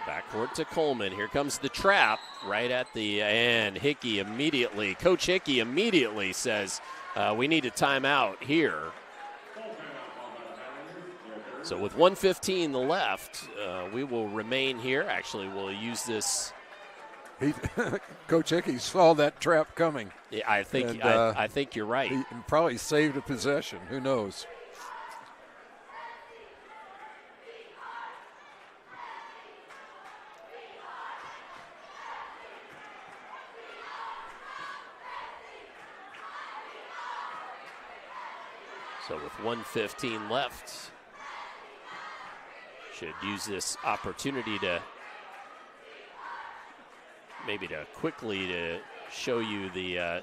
Backcourt to Coleman. Here comes the trap right at the end. Hickey immediately, Coach Hickey immediately says, we need a timeout here. So with 1:15 left, we will remain here. Actually, we'll use this. Coach Hickey saw that trap coming. Yeah, I think you're right. He probably saved a possession. Who knows? So with 1:15 left, should use this opportunity to quickly to show you the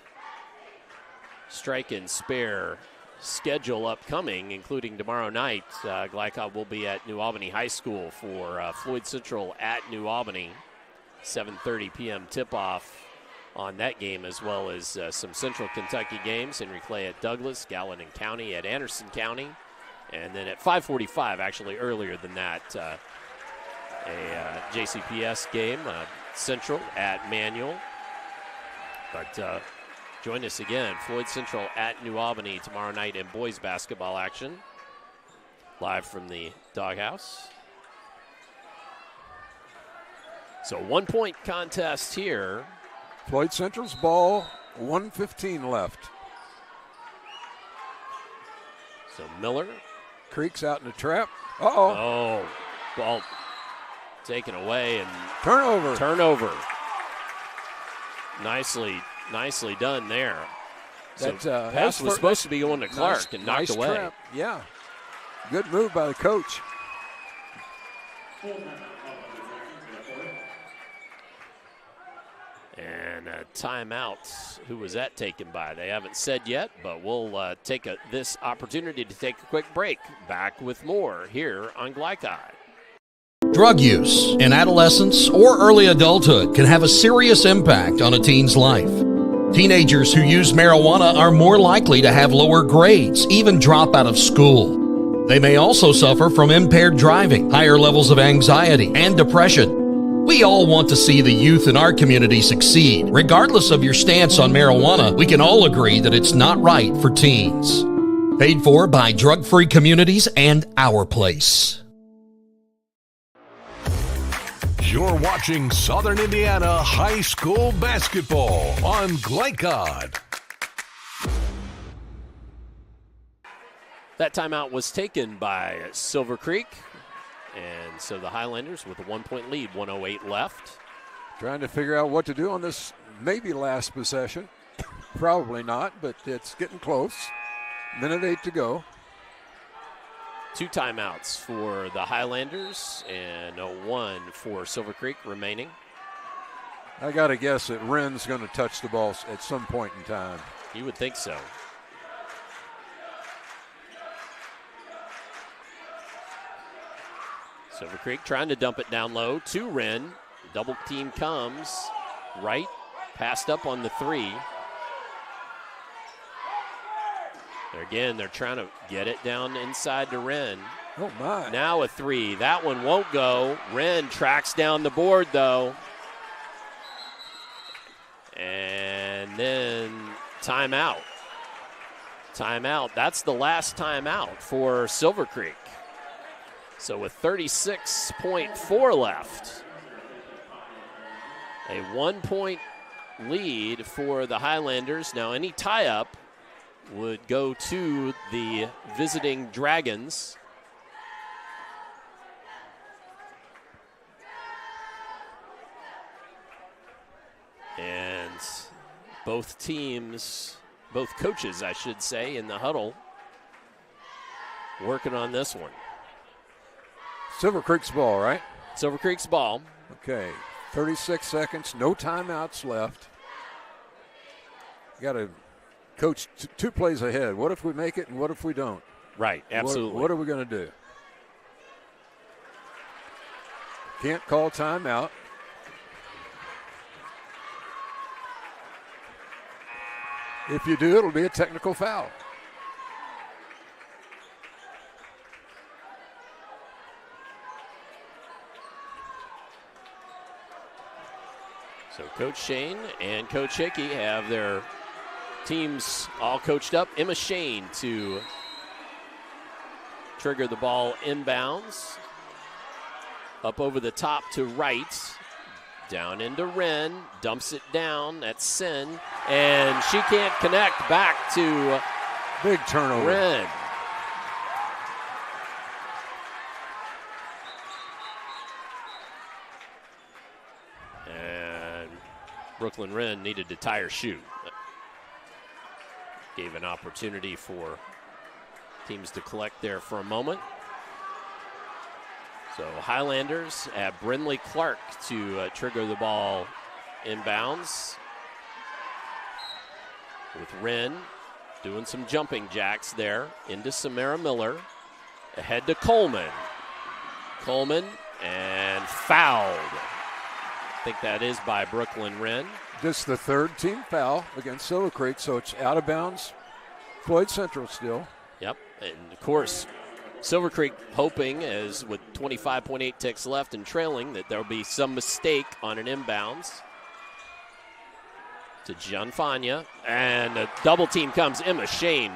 strike and spare schedule upcoming, including tomorrow night. Glycod will be at New Albany High School for Floyd Central at New Albany. 7:30 p.m. tip-off on that game, as well as some Central Kentucky games. Henry Clay at Douglas, Gallatin County at Anderson County. And then at 5:45, actually earlier than that, a JCPS game, Central at Manual. But join us again, Floyd Central at New Albany tomorrow night in boys basketball action. Live from the Doghouse. So 1-point contest here. Floyd Central's ball, 1:15 left. So Miller. Creek's out in the trap. Uh-oh. Oh, ball taken away and turnover. Nicely done there. That so pass was supposed to be going to Clark and knocked away. Trap. Yeah. Good move by the coach. And a timeout. Who was that taken by? They haven't said yet, but we'll take this opportunity to take a quick break. Back with more here on Glycod. Drug use in adolescence or early adulthood can have a serious impact on a teen's life. Teenagers who use marijuana are more likely to have lower grades, even drop out of school. They may also suffer from impaired driving, higher levels of anxiety, and depression. We all want to see the youth in our community succeed. Regardless of your stance on marijuana, we can all agree that it's not right for teens. Paid for by Drug Free Communities and Our Place. You're watching Southern Indiana High School basketball on Glycod. That timeout was taken by Silver Creek. And so the Highlanders with a 1-point lead, 1:08 left. Trying to figure out what to do on this maybe last possession. Probably not, but it's getting close. 1:08 to go. 2 timeouts for the Highlanders and 1 for Silver Creek remaining. I got to guess that Wren's going to touch the ball at some point in time. You would think so. Silver Creek trying to dump it down low to Wren. Double team comes right, passed up on the 3. Again, they're trying to get it down inside to Wren. Oh, my. Now a 3. That one won't go. Wren tracks down the board, though. And then timeout. Timeout. That's the last timeout for Silver Creek. So with 36.4 left, a 1-point lead for the Highlanders. Now any tie-up would go to the visiting Dragons. And both teams, both coaches, I should say, in the huddle, working on this one. Silver Creek's ball, right? Silver Creek's ball. Okay, 36 seconds, no timeouts left. Got to coach 2 plays ahead. What if we make it and what if we don't? Right, absolutely. What are we going to do? Can't call timeout. If you do, it'll be a technical foul. So Coach Shane and Coach Hickey have their teams all coached up. Emma Shane to trigger the ball inbounds. Up over the top to right. Down into Wren. Dumps it down. That's Sin. And she can't connect back to big turnover. Wren. Brooklyn Wren needed to tie her shoe. Gave an opportunity for teams to collect there for a moment. So Highlanders at Brindley Clark to trigger the ball inbounds. With Wren doing some jumping jacks there into Samara Miller. Ahead to Coleman. Coleman and fouled. I think that is by Brooklyn Wren. This is the 3rd team foul against Silver Creek, so it's out of bounds. Floyd Central still. Yep, and of course, Silver Creek hoping, as with 25.8 ticks left and trailing, that there will be some mistake on an inbounds to Gianfagna. And a double team comes. Emma Shane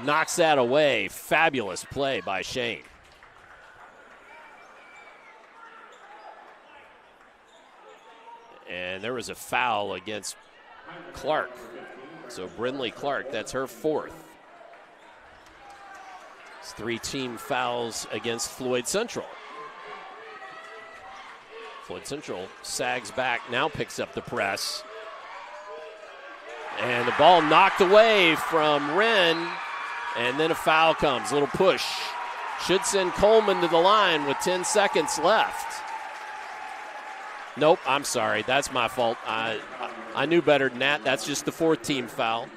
knocks that away. Fabulous play by Shane. And there was a foul against Clark. So Brindley Clark, that's her fourth. It's 3 team fouls against Floyd Central. Floyd Central sags back, now picks up the press. And the ball knocked away from Wren, and then a foul comes, a little push. Should send Coleman to the line with 10 seconds left. Nope, I'm sorry, that's my fault. I knew better than that. That's just the 4th team foul.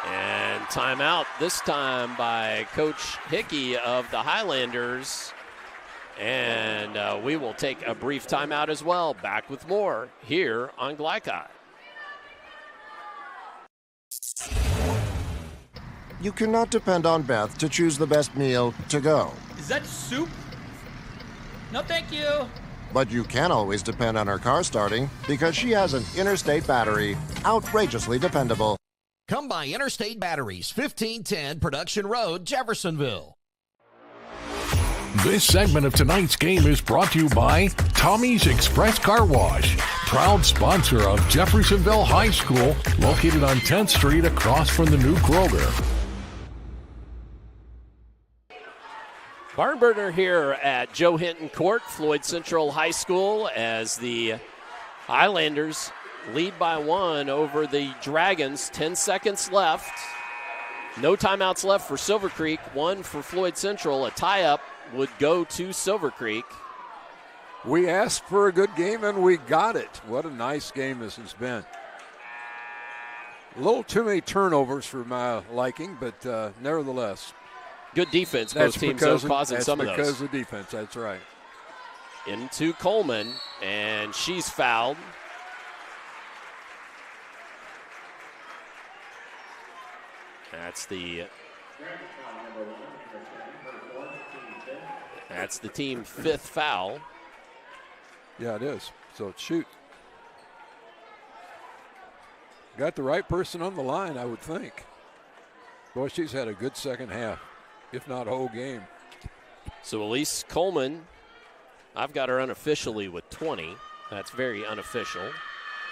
And timeout this time by Coach Hickey of the Highlanders. And we will take a brief timeout as well. Back with more here on Glycod. You cannot depend on Beth to choose the best meal to go. Is that soup? No, thank you. But you can always depend on her car starting because she has an Interstate battery. Outrageously dependable. Come by Interstate Batteries, 1510 Production Road, Jeffersonville. This segment of tonight's game is brought to you by Tommy's Express Car Wash, proud sponsor of Jeffersonville High School, located on 10th Street across from the new Kroger. Barnburner here at Joe Hinton Court, Floyd Central High School, as the Highlanders lead by 1 over the Dragons. 10 seconds left. No timeouts left for Silver Creek. 1 for Floyd Central. A tie-up would go to Silver Creek. We asked for a good game, and we got it. What a nice game this has been. A little too many turnovers for my liking, but nevertheless. Good defense, both teams are causing some of those. That's because of defense, that's right. Into Coleman, and she's fouled. That's the team 5th foul. Yeah, it is. So shoot. Got the right person on the line, I would think. Boy, she's had a good second half, if not a whole game. So Elise Coleman, I've got her unofficially with 20. That's very unofficial.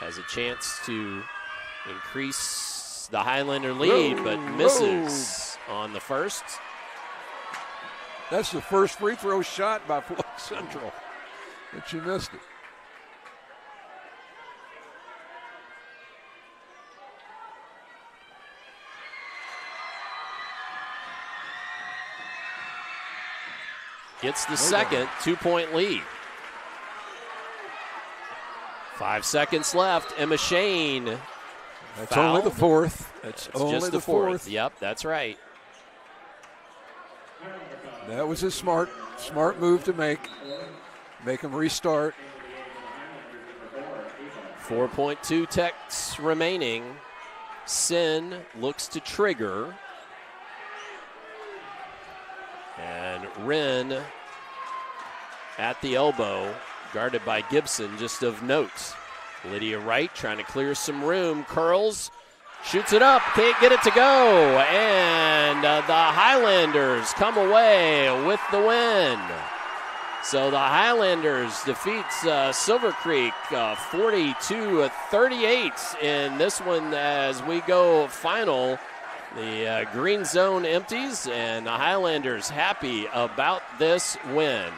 Has a chance to increase the Highlander lead, but misses on the first. That's the first free throw shot by Floyd Central, but she missed it. Gets the second 2-point lead. 5 seconds left. Emma Shane. That's only the 4th. That's only just the 4th. Yep, that's right. That was a smart move to make. Make them restart. 4.2 ticks remaining. Sin looks to trigger. And Wren at the elbow, guarded by Gibson, just of note. Lydia Wright trying to clear some room, curls, shoots it up, can't get it to go, and the Highlanders come away with the win. So the Highlanders defeats Silver Creek 42-38 in this one as we go final. The green zone empties, and the Highlanders happy about this win.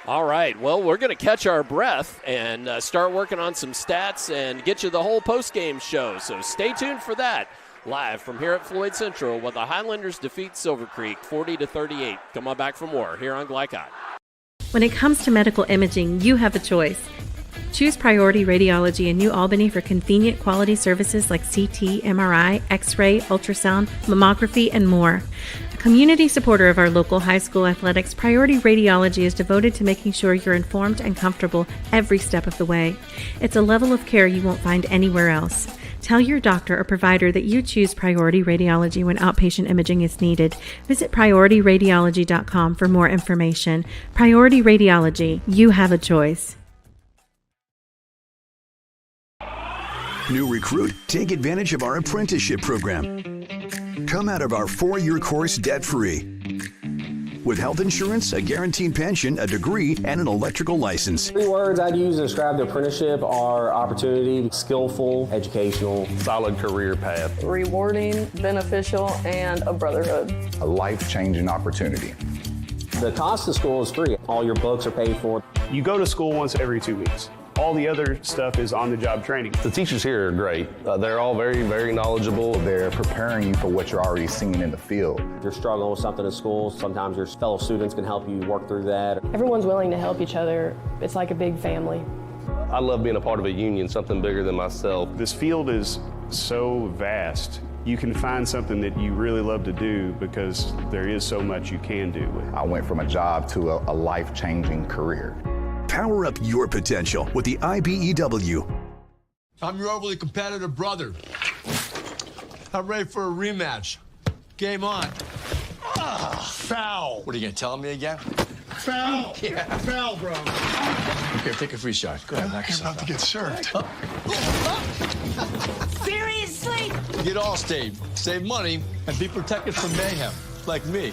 All right, well, we're going to catch our breath and start working on some stats and get you the whole postgame show. So stay tuned for that. Live from here at Floyd Central, while the Highlanders defeat Silver Creek 40-38. Come on back for more here on Glycod. When it comes to medical imaging, you have a choice. Choose Priority Radiology in New Albany for convenient quality services like CT, MRI, X-ray, ultrasound, mammography, and more. A community supporter of our local high school athletics, Priority Radiology is devoted to making sure you're informed and comfortable every step of the way. It's a level of care you won't find anywhere else. Tell your doctor or provider that you choose Priority Radiology when outpatient imaging is needed. Visit PriorityRadiology.com for more information. Priority Radiology, you have a choice. New recruit, take advantage of our apprenticeship program. Come out of our 4-year course debt-free. With health insurance, a guaranteed pension, a degree, and an electrical license. 3 words I'd use to describe the apprenticeship are opportunity, skillful, educational, solid career path, rewarding, beneficial, and a brotherhood. A life-changing opportunity. The cost of school is free. All your books are paid for. You go to school once every 2 weeks. All the other stuff is on-the-job training. The teachers here are great. They're all very, very knowledgeable. They're preparing you for what you're already seeing in the field. If you're struggling with something in school, sometimes your fellow students can help you work through that. Everyone's willing to help each other. It's like a big family. I love being a part of a union, something bigger than myself. This field is so vast. You can find something that you really love to do because there is so much you can do with it. I went from a job to a life-changing career. Power up your potential with the IBEW. I'm your overly competitive brother. I'm ready for a rematch. Game on. Foul. What are you going to tell me again? Foul. Yeah. Foul, bro. Here, take a free shot. Go ahead, knock yourself out. Get served. Seriously? Get Allstate. Save money and be protected from mayhem. Like me.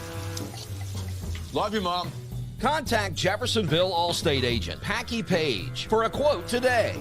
Love you, Mom. Contact Jeffersonville Allstate agent Packy Page for a quote today.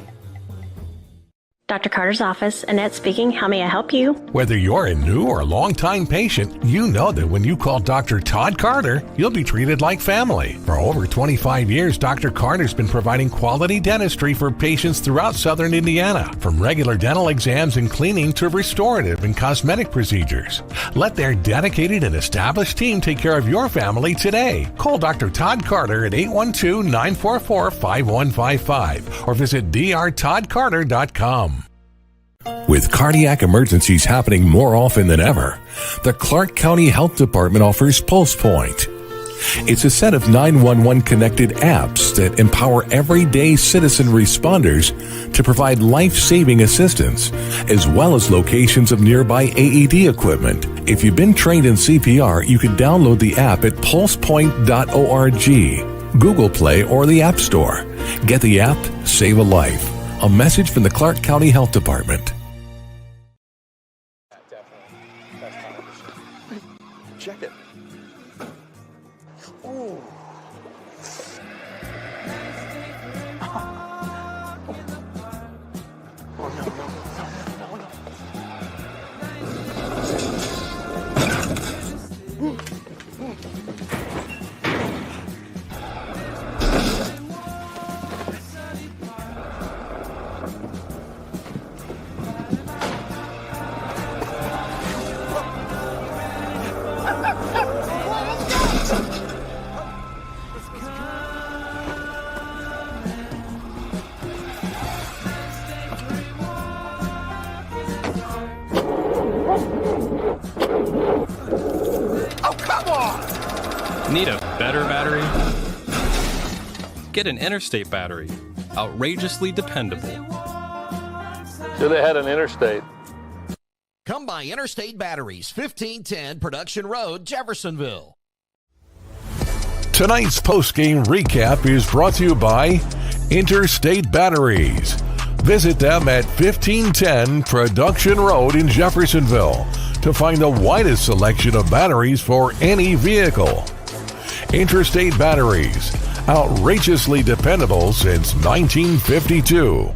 Dr. Carter's office, Annette speaking. How may I help you? Whether you're a new or long-time patient, you know that when you call Dr. Todd Carter, you'll be treated like family. For over 25 years, Dr. Carter's been providing quality dentistry for patients throughout southern Indiana, from regular dental exams and cleaning to restorative and cosmetic procedures. Let their dedicated and established team take care of your family today. Call Dr. Todd Carter at 812-944-5155 or visit drtoddcarter.com. With cardiac emergencies happening more often than ever, the Clark County Health Department offers PulsePoint. It's a set of 911 connected apps that empower everyday citizen responders to provide life-saving assistance, as well as locations of nearby AED equipment. If you've been trained in CPR, you can download the app at pulsepoint.org, Google Play, or the App Store. Get the app, save a life. A message from the Clark County Health Department. Check it. Ooh. Need a better battery? Get an Interstate battery. Outrageously dependable. Should have had an Interstate. Come by Interstate Batteries, 1510 Production Road, Jeffersonville. Tonight's postgame recap is brought to you by Interstate Batteries. Visit them at 1510 Production Road in Jeffersonville to find the widest selection of batteries for any vehicle. Interstate Batteries, outrageously dependable since 1952.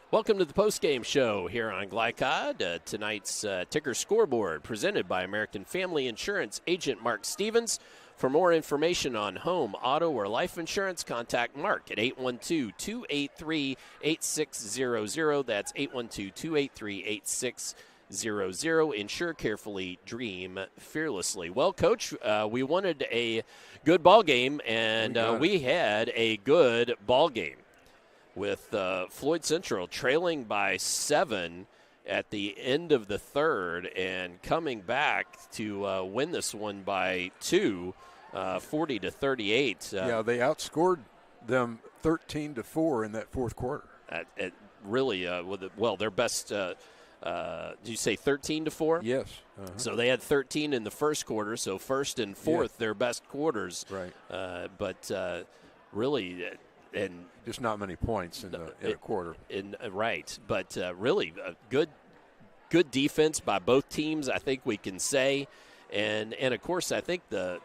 Welcome to the postgame show here on Glycod. Tonight's ticker scoreboard presented by American Family Insurance agent Mark Stevens. For more information on home, auto, or life insurance, contact Mark at 812-283-8600. That's 812-283-8600. Insure carefully, dream fearlessly. Well, Coach, we wanted a good ball game, and we had a good ball game with Floyd Central trailing by 7 at the end of the third and coming back to win this one by 2, 40-38. Yeah, they outscored them 13-4 in that fourth quarter. really, their best. Did you say 13-4? Yes. So they had 13 in the first quarter. So first and fourth, their best quarters. Right. But really, and just not many points in a quarter. Right. But really, good defense by both teams, I think we can say. And of course, I think the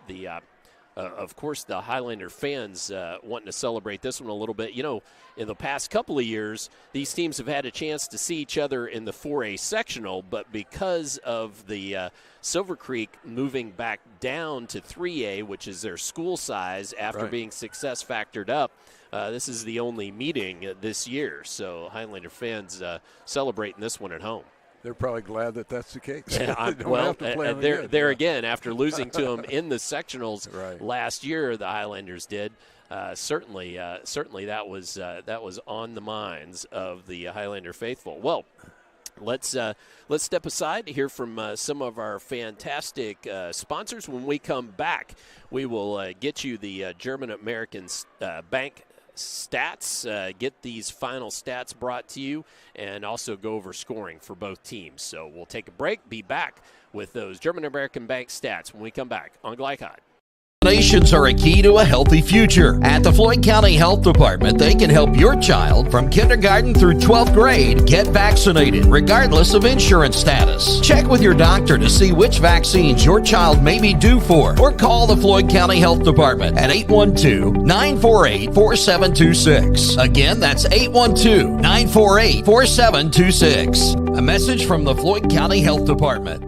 Highlander fans wanting to celebrate this one a little bit. In the past couple of years, these teams have had a chance to see each other in the 4A sectional, but because of the Silver Creek moving back down to 3A, which is their school size after being success factored up, this is the only meeting this year. So Highlander fans celebrating this one at home. They're probably glad that that's the case. There again, after losing to them in the sectionals last year, the Highlanders did. Certainly that was on the minds of the Highlander faithful. Well, let's step aside to hear from some of our fantastic sponsors. When we come back, we will get you the German American Bank stats, get these final stats brought to you, and also go over scoring for both teams. So we'll take a break, be back with those German American Bank stats when we come back on Glycod. Vaccinations are a key to a healthy future. At the Floyd County Health Department, they can help your child from kindergarten through 12th grade get vaccinated, regardless of insurance status. Check with your doctor to see which vaccines your child may be due for, or call the Floyd County Health Department at 812-948-4726. Again, that's 812-948-4726. A message from the Floyd County Health Department.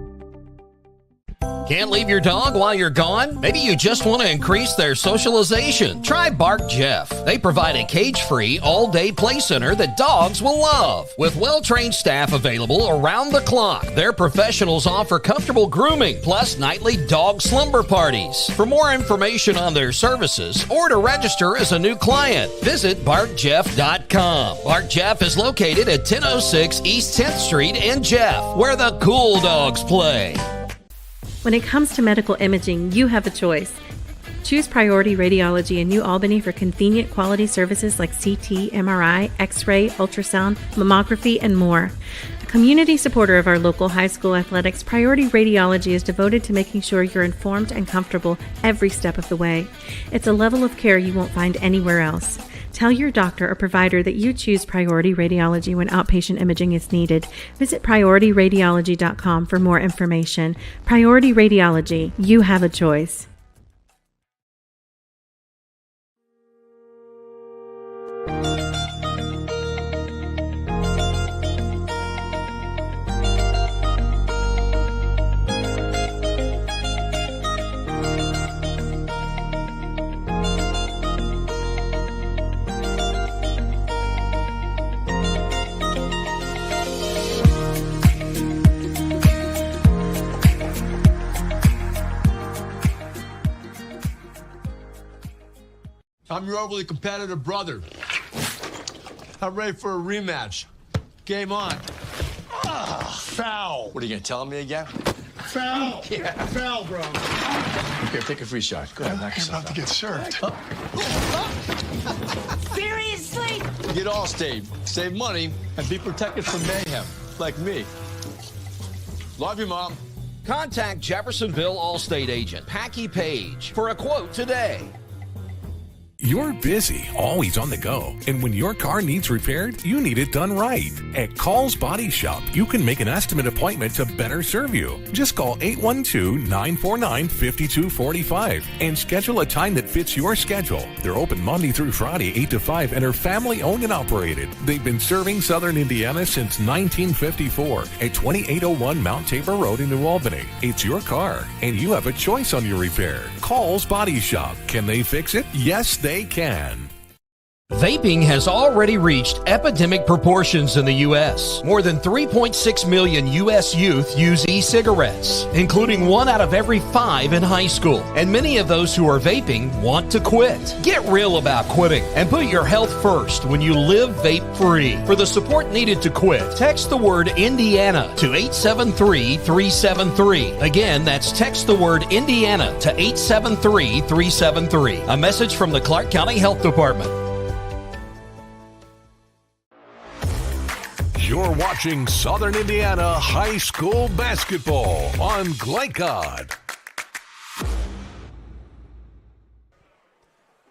Can't leave your dog while you're gone? Maybe you just want to increase their socialization. Try Bark Jeff. They provide a cage-free, all-day play center that dogs will love. With well-trained staff available around the clock, their professionals offer comfortable grooming, plus nightly dog slumber parties. For more information on their services or to register as a new client, visit BarkJeff.com. Bark Jeff is located at 1006 East 10th Street in Jeff, where the cool dogs play. When it comes to medical imaging, you have a choice. Choose Priority Radiology in New Albany for convenient quality services like CT, MRI, X-ray, ultrasound, mammography, and more. A community supporter of our local high school athletics, Priority Radiology is devoted to making sure you're informed and comfortable every step of the way. It's a level of care you won't find anywhere else. Tell your doctor or provider that you choose Priority Radiology when outpatient imaging is needed. Visit PriorityRadiology.com for more information. Priority Radiology, you have a choice. I'm your overly competitive brother. I'm ready for a rematch. Game on. Foul. What are you going to tell me again? Foul. Yeah. Foul, bro. Here, take a free shot. Go ahead, knock You're yourself about to get served. Seriously? Get Allstate, save money, and be protected from mayhem, like me. Love you, Mom. Contact Jeffersonville Allstate agent Packy Page for a quote today. You're busy, always on the go, and when your car needs repaired, you need it done right. At Call's Body Shop, you can make an estimate appointment to better serve you. Just call 812-949-5245 and schedule a time that fits your schedule. They're open Monday through Friday, 8 to 5, and are family-owned and operated. They've been serving Southern Indiana since 1954 at 2801 Mount Tabor Road in New Albany. It's your car, and you have a choice on your repair. Call's Body Shop. Can they fix it? Yes, they can. Vaping has already reached epidemic proportions in the U.S. More than 3.6 million U.S. youth use e-cigarettes, including 1 out of every 5 in high school. And many of those who are vaping want to quit. Get real about quitting and put your health first when you live vape-free. For the support needed to quit, text the word Indiana to 873-373. Again, that's text the word Indiana to 873-373. A message from the Clark County Health Department. You're watching Southern Indiana High School Basketball on Glycod.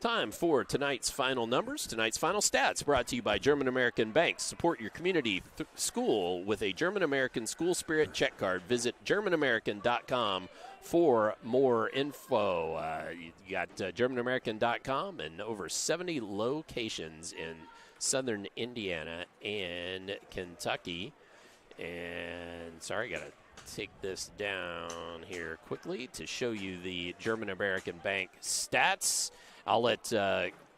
Time for tonight's final numbers, tonight's final stats, brought to you by German American Bank. Support your community school with a German American School Spirit check card. Visit GermanAmerican.com for more info. You got GermanAmerican.com and over 70 locations in Southern Indiana and Kentucky. And sorry, got to take this down here quickly to show you the German American Bank stats. I'll let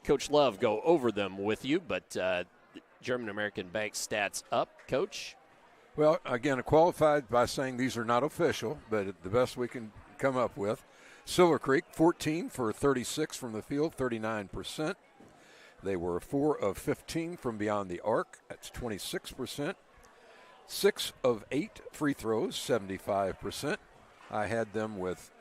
Coach Love go over them with you, but German American Bank stats up. Coach? Well, again, I qualified by saying these are not official, but the best we can come up with. Silver Creek, 14 for 36 from the field, 39%. They were 4 of 15 from beyond the arc. That's 26%. 6 of 8 free throws, 75%. I had them with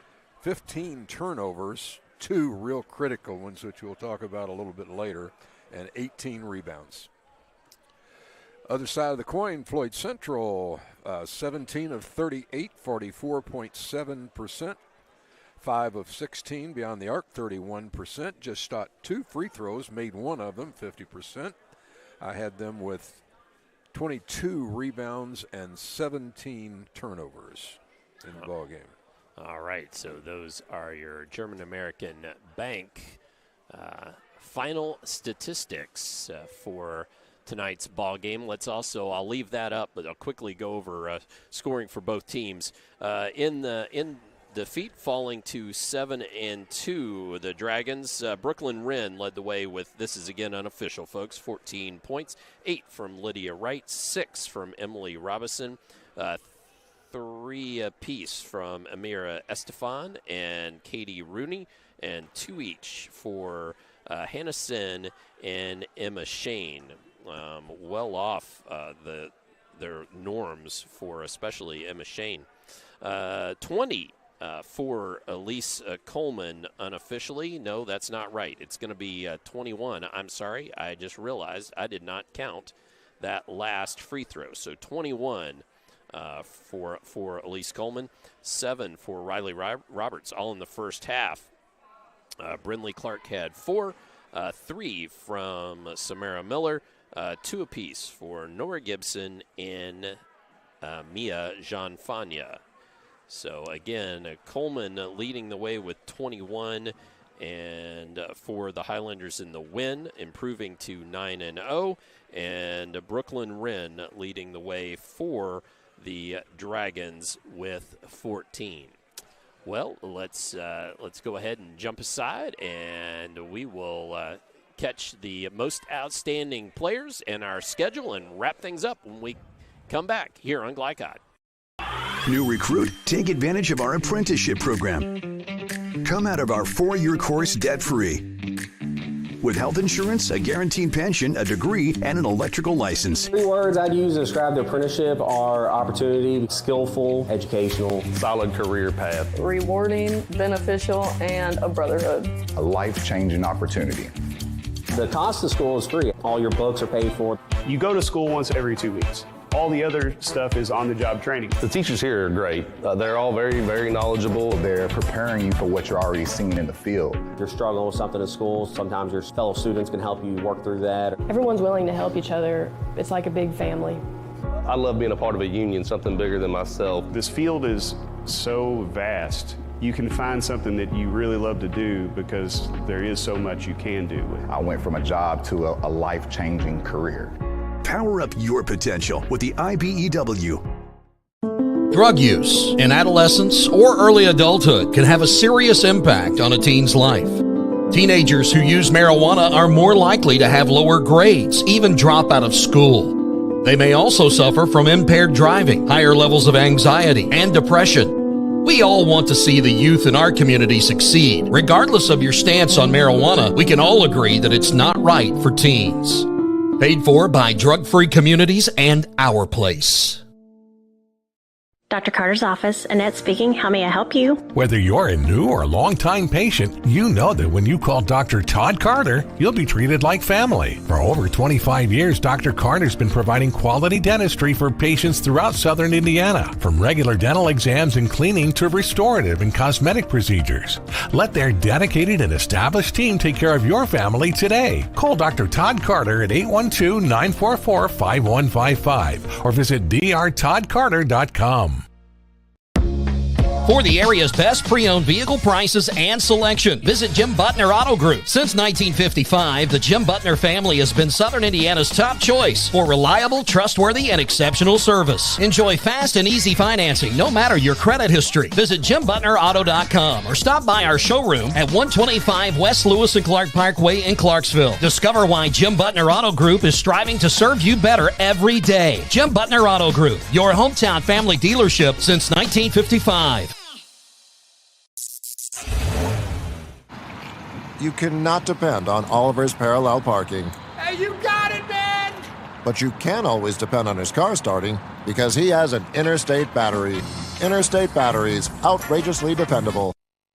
15 turnovers, 2 real critical ones, which we'll talk about a little bit later, and 18 rebounds. Other side of the coin, Floyd Central, 17 of 38, 44.7%. 5 of 16 beyond the arc, 31%. Just shot 2 free throws, made 1 of them, 50%. I had them with 22 rebounds and 17 turnovers in the ball game. All right, so those are your German American Bank final statistics for tonight's ball game. Let's also, I'll leave that up, but I'll quickly go over scoring for both teams. In defeat, falling to 7-2, the Dragons, Brooklyn Wren led the way with, this is again unofficial, folks, 14 points, 8 from Lydia Wright, 6 from Emily Robinson, 3 apiece from Amira Estefan and Katie Rooney, and 2 each for Hannah Sin and Emma Shane. Well off their norms for especially Emma Shane. 20 for Elise Coleman unofficially. No, that's not right. It's going to be 21. I'm sorry. I just realized I did not count that last free throw. So 21 for Elise Coleman, 7 for Riley Roberts, all in the first half. Brindley Clark had 4, 3 from Samara Miller, 2 apiece for Nora Gibson and Mia Jean-Fania. So again, Coleman leading the way with 21, and for the Highlanders in the win, improving to 9-0, and Brooklyn Wren leading the way for the Dragons with 14. Well, let's go ahead and jump aside, and we will catch the most outstanding players in our schedule and wrap things up when we come back here on Glycod. New recruit, take advantage of our apprenticeship program. Come out of our 4-year course debt-free. With health insurance, a guaranteed pension, a degree, and an electrical license. 3 words I'd use to describe the apprenticeship are opportunity, skillful, educational, solid career path, rewarding, beneficial, and a brotherhood. A life-changing opportunity. The cost of school is free. All your books are paid for. You go to school once every 2 weeks. All the other stuff is on-the-job training. The teachers here are great. They're all very, very knowledgeable. They're preparing you for what you're already seeing in the field. If you're struggling with something in school, sometimes your fellow students can help you work through that. Everyone's willing to help each other. It's like a big family. I love being a part of a union, something bigger than myself. This field is so vast. You can find something that you really love to do because there is so much you can do. I went from a job to a life-changing career. Power up your potential with the IBEW. Drug use in adolescence or early adulthood can have a serious impact on a teen's life. Teenagers who use marijuana are more likely to have lower grades, even drop out of school. They may also suffer from impaired driving, higher levels of anxiety, and depression. We all want to see the youth in our community succeed. Regardless of your stance on marijuana, we can all agree that it's not right for teens. Paid for by Drug Free Communities and Our Place. Dr. Carter's office, Annette speaking. How may I help you? Whether you're a new or long-time patient, you know that when you call Dr. Todd Carter, you'll be treated like family. For over 25 years, Dr. Carter's been providing quality dentistry for patients throughout southern Indiana, from regular dental exams and cleaning to restorative and cosmetic procedures. Let their dedicated and established team take care of your family today. Call Dr. Todd Carter at 812-944-5155 or visit drtoddcarter.com. For the area's best pre-owned vehicle prices and selection, visit Jim Butner Auto Group. Since 1955, the Jim Butner family has been Southern Indiana's top choice for reliable, trustworthy, and exceptional service. Enjoy fast and easy financing, no matter your credit history. Visit JimButnerAuto.com or stop by our showroom at 125 West Lewis and Clark Parkway in Clarksville. Discover why Jim Butner Auto Group is striving to serve you better every day. Jim Butner Auto Group, your hometown family dealership since 1955. You cannot depend on Oliver's parallel parking. Hey, you got it, man! But you can always depend on his car starting because he has an Interstate battery. Interstate batteries, outrageously dependable.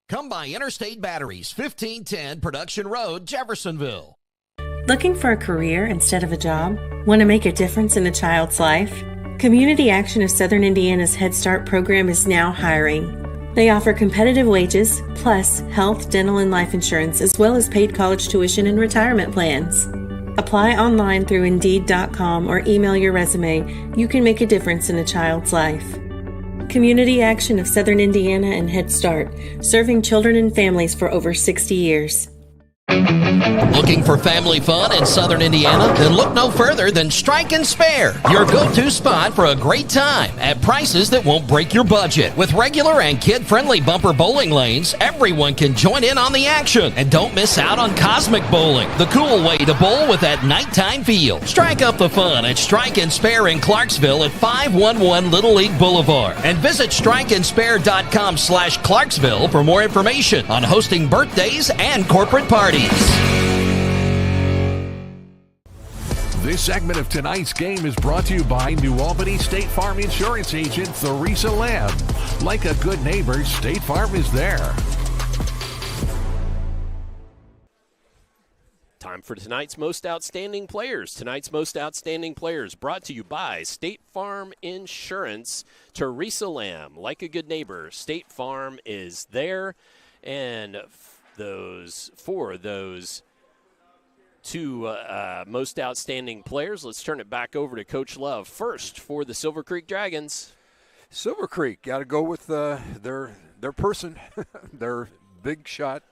Come by Interstate Batteries, 1510 Production Road, Jeffersonville. Looking for a career instead of a job? Want to make a difference in a child's life? Community Action of Southern Indiana's Head Start program is now hiring. They offer competitive wages, plus health, dental, and life insurance, as well as paid college tuition and retirement plans. Apply online through Indeed.com or email your resume. You can make a difference in a child's life. Community Action of Southern Indiana and Head Start, serving children and families for over 60 years. Looking for family fun in Southern Indiana? Then look no further than Strike and Spare, your go-to spot for a great time at prices that won't break your budget. With regular and kid-friendly bumper bowling lanes, everyone can join in on the action. And don't miss out on Cosmic Bowling, the cool way to bowl with that nighttime feel. Strike up the fun at Strike and Spare in Clarksville at 511 Little League Boulevard. And visit strikeandspare.com/Clarksville for more information on hosting birthdays and corporate parties. This segment of tonight's game is brought to you by New Albany State Farm Insurance Agent Theresa Lamb. Like a good neighbor, State Farm is there. Time for tonight's Most Outstanding Players. Tonight's Most Outstanding Players brought to you by State Farm Insurance. Theresa Lamb, like a good neighbor, State Farm is there. And those two most outstanding players, let's turn it back over to Coach Love. First for the Silver Creek Dragons. Silver Creek got to go with their person, their big shot.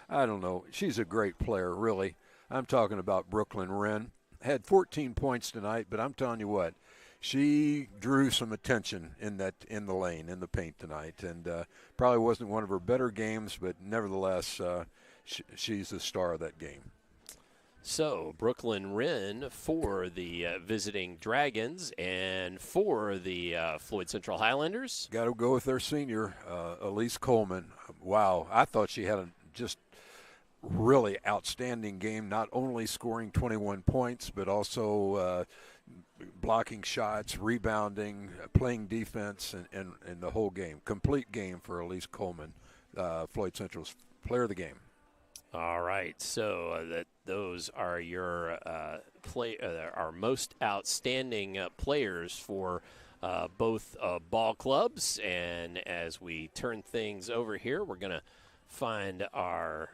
I don't know. She's a great player, really. I'm talking about Brooklyn Wren. Had 14 points tonight, but I'm telling you what, she drew some attention in the lane, in the paint tonight, and probably wasn't one of her better games, but nevertheless, she's the star of that game. So, Brooklyn Wren for the visiting Dragons, and for the Floyd Central Highlanders. Got to go with their senior, Elise Coleman. Wow, I thought she had a just really outstanding game, not only scoring 21 points, but also blocking shots, rebounding, playing defense, and the whole game. Complete game for Elise Coleman, Floyd Central's player of the game. All right, so those are your our most outstanding players for both ball clubs. And as we turn things over here, we're going to find our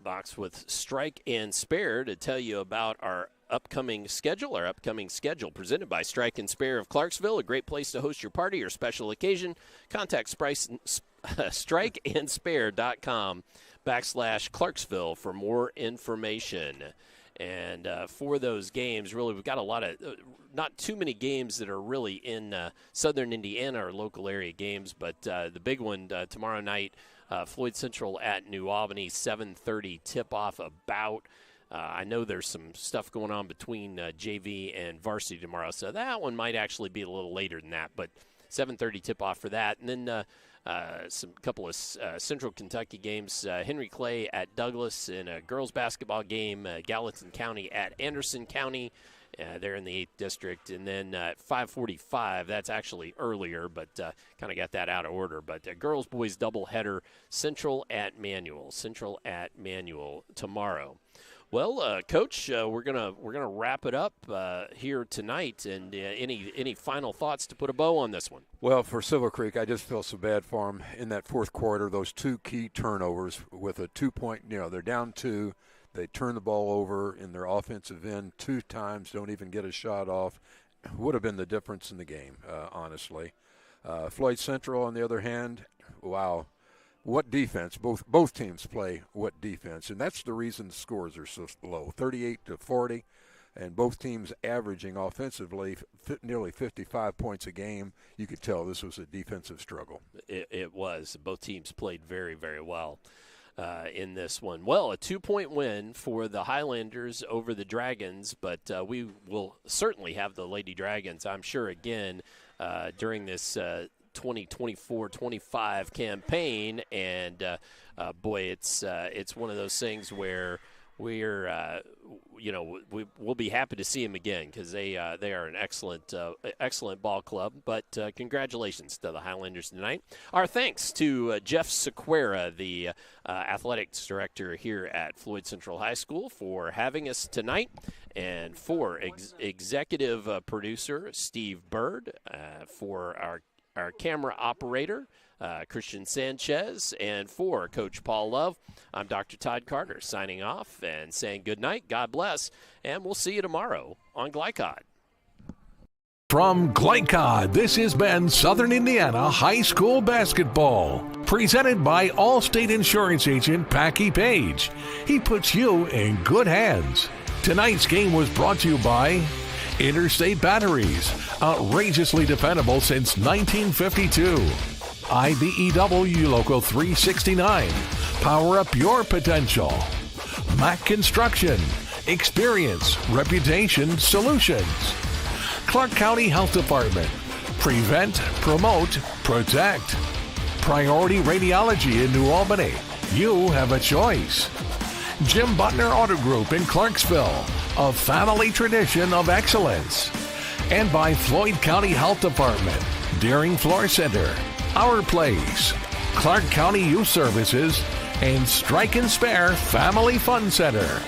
box with Strike and Spare to tell you about our upcoming schedule. Our upcoming schedule presented by Strike and Spare of Clarksville, a great place to host your party or special occasion. Contact strikeandspare.com/Clarksville for more information. And for those games, really, we've got a lot of, not too many games that are really in southern Indiana or local area games, but the big one tomorrow night, Floyd Central at New Albany, 7:30 tip-off about. I know there's some stuff going on between JV and varsity tomorrow, so that one might actually be a little later than that, but 7:30 tip-off for that. And then some couple of Central Kentucky games, Henry Clay at Douglas in a girls basketball game, Gallatin County at Anderson County, They're in the 8th district. And then at 5:45, that's actually earlier, but kind of got that out of order. But girls, boys doubleheader, Central at Manual tomorrow. Well, Coach, we're gonna wrap it up here tonight. And any final thoughts to put a bow on this one? Well, for Silver Creek, I just feel so bad for them in that fourth quarter. Those 2 key turnovers with a 2-point. They're down 2. They turn the ball over in their offensive end 2 times. Don't even get a shot off. Would have been the difference in the game, honestly. Floyd Central, on the other hand, wow. What defense? Both teams play what defense, and that's the reason the scores are so low, 38-40, and both teams averaging offensively nearly 55 points a game. You could tell this was a defensive struggle. It was. Both teams played very, very well in this one. Well, a 2-point win for the Highlanders over the Dragons, but we will certainly have the Lady Dragons, I'm sure, again during this 2024-25 campaign, and boy, it's one of those things where we'll be happy to see them again, because they are an excellent ball club. But congratulations to the Highlanders tonight. Our thanks to Jeff Sequeira, the athletics director here at Floyd Central High School, for having us tonight, and for executive producer Steve Bird, for our camera operator, Christian Sanchez, and for Coach Paul Love, I'm Dr. Todd Carter, signing off and saying good night, God bless, and we'll see you tomorrow on Glycod. From Glycod, this has been Southern Indiana High School Basketball, presented by Allstate Insurance Agent Packy Page. He puts you in good hands. Tonight's game was brought to you by Interstate Batteries, outrageously dependable since 1952. IBEW Local 369, power up your potential. Mac Construction, experience, reputation, solutions. Clark County Health Department, prevent, promote, protect. Priority Radiology in New Albany, you have a choice. Jim Butner Auto Group in Clarksville, a family tradition of excellence. And by Floyd County Health Department, Deering Floor Center, Our Place, Clark County Youth Services, and Strike and Spare Family Fun Center.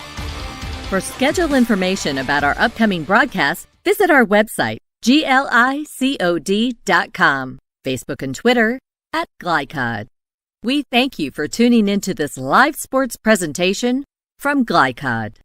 For schedule information about our upcoming broadcasts, visit our website, glicod.com, Facebook and Twitter @Glycod. We thank you for tuning into this live sports presentation from Glycod.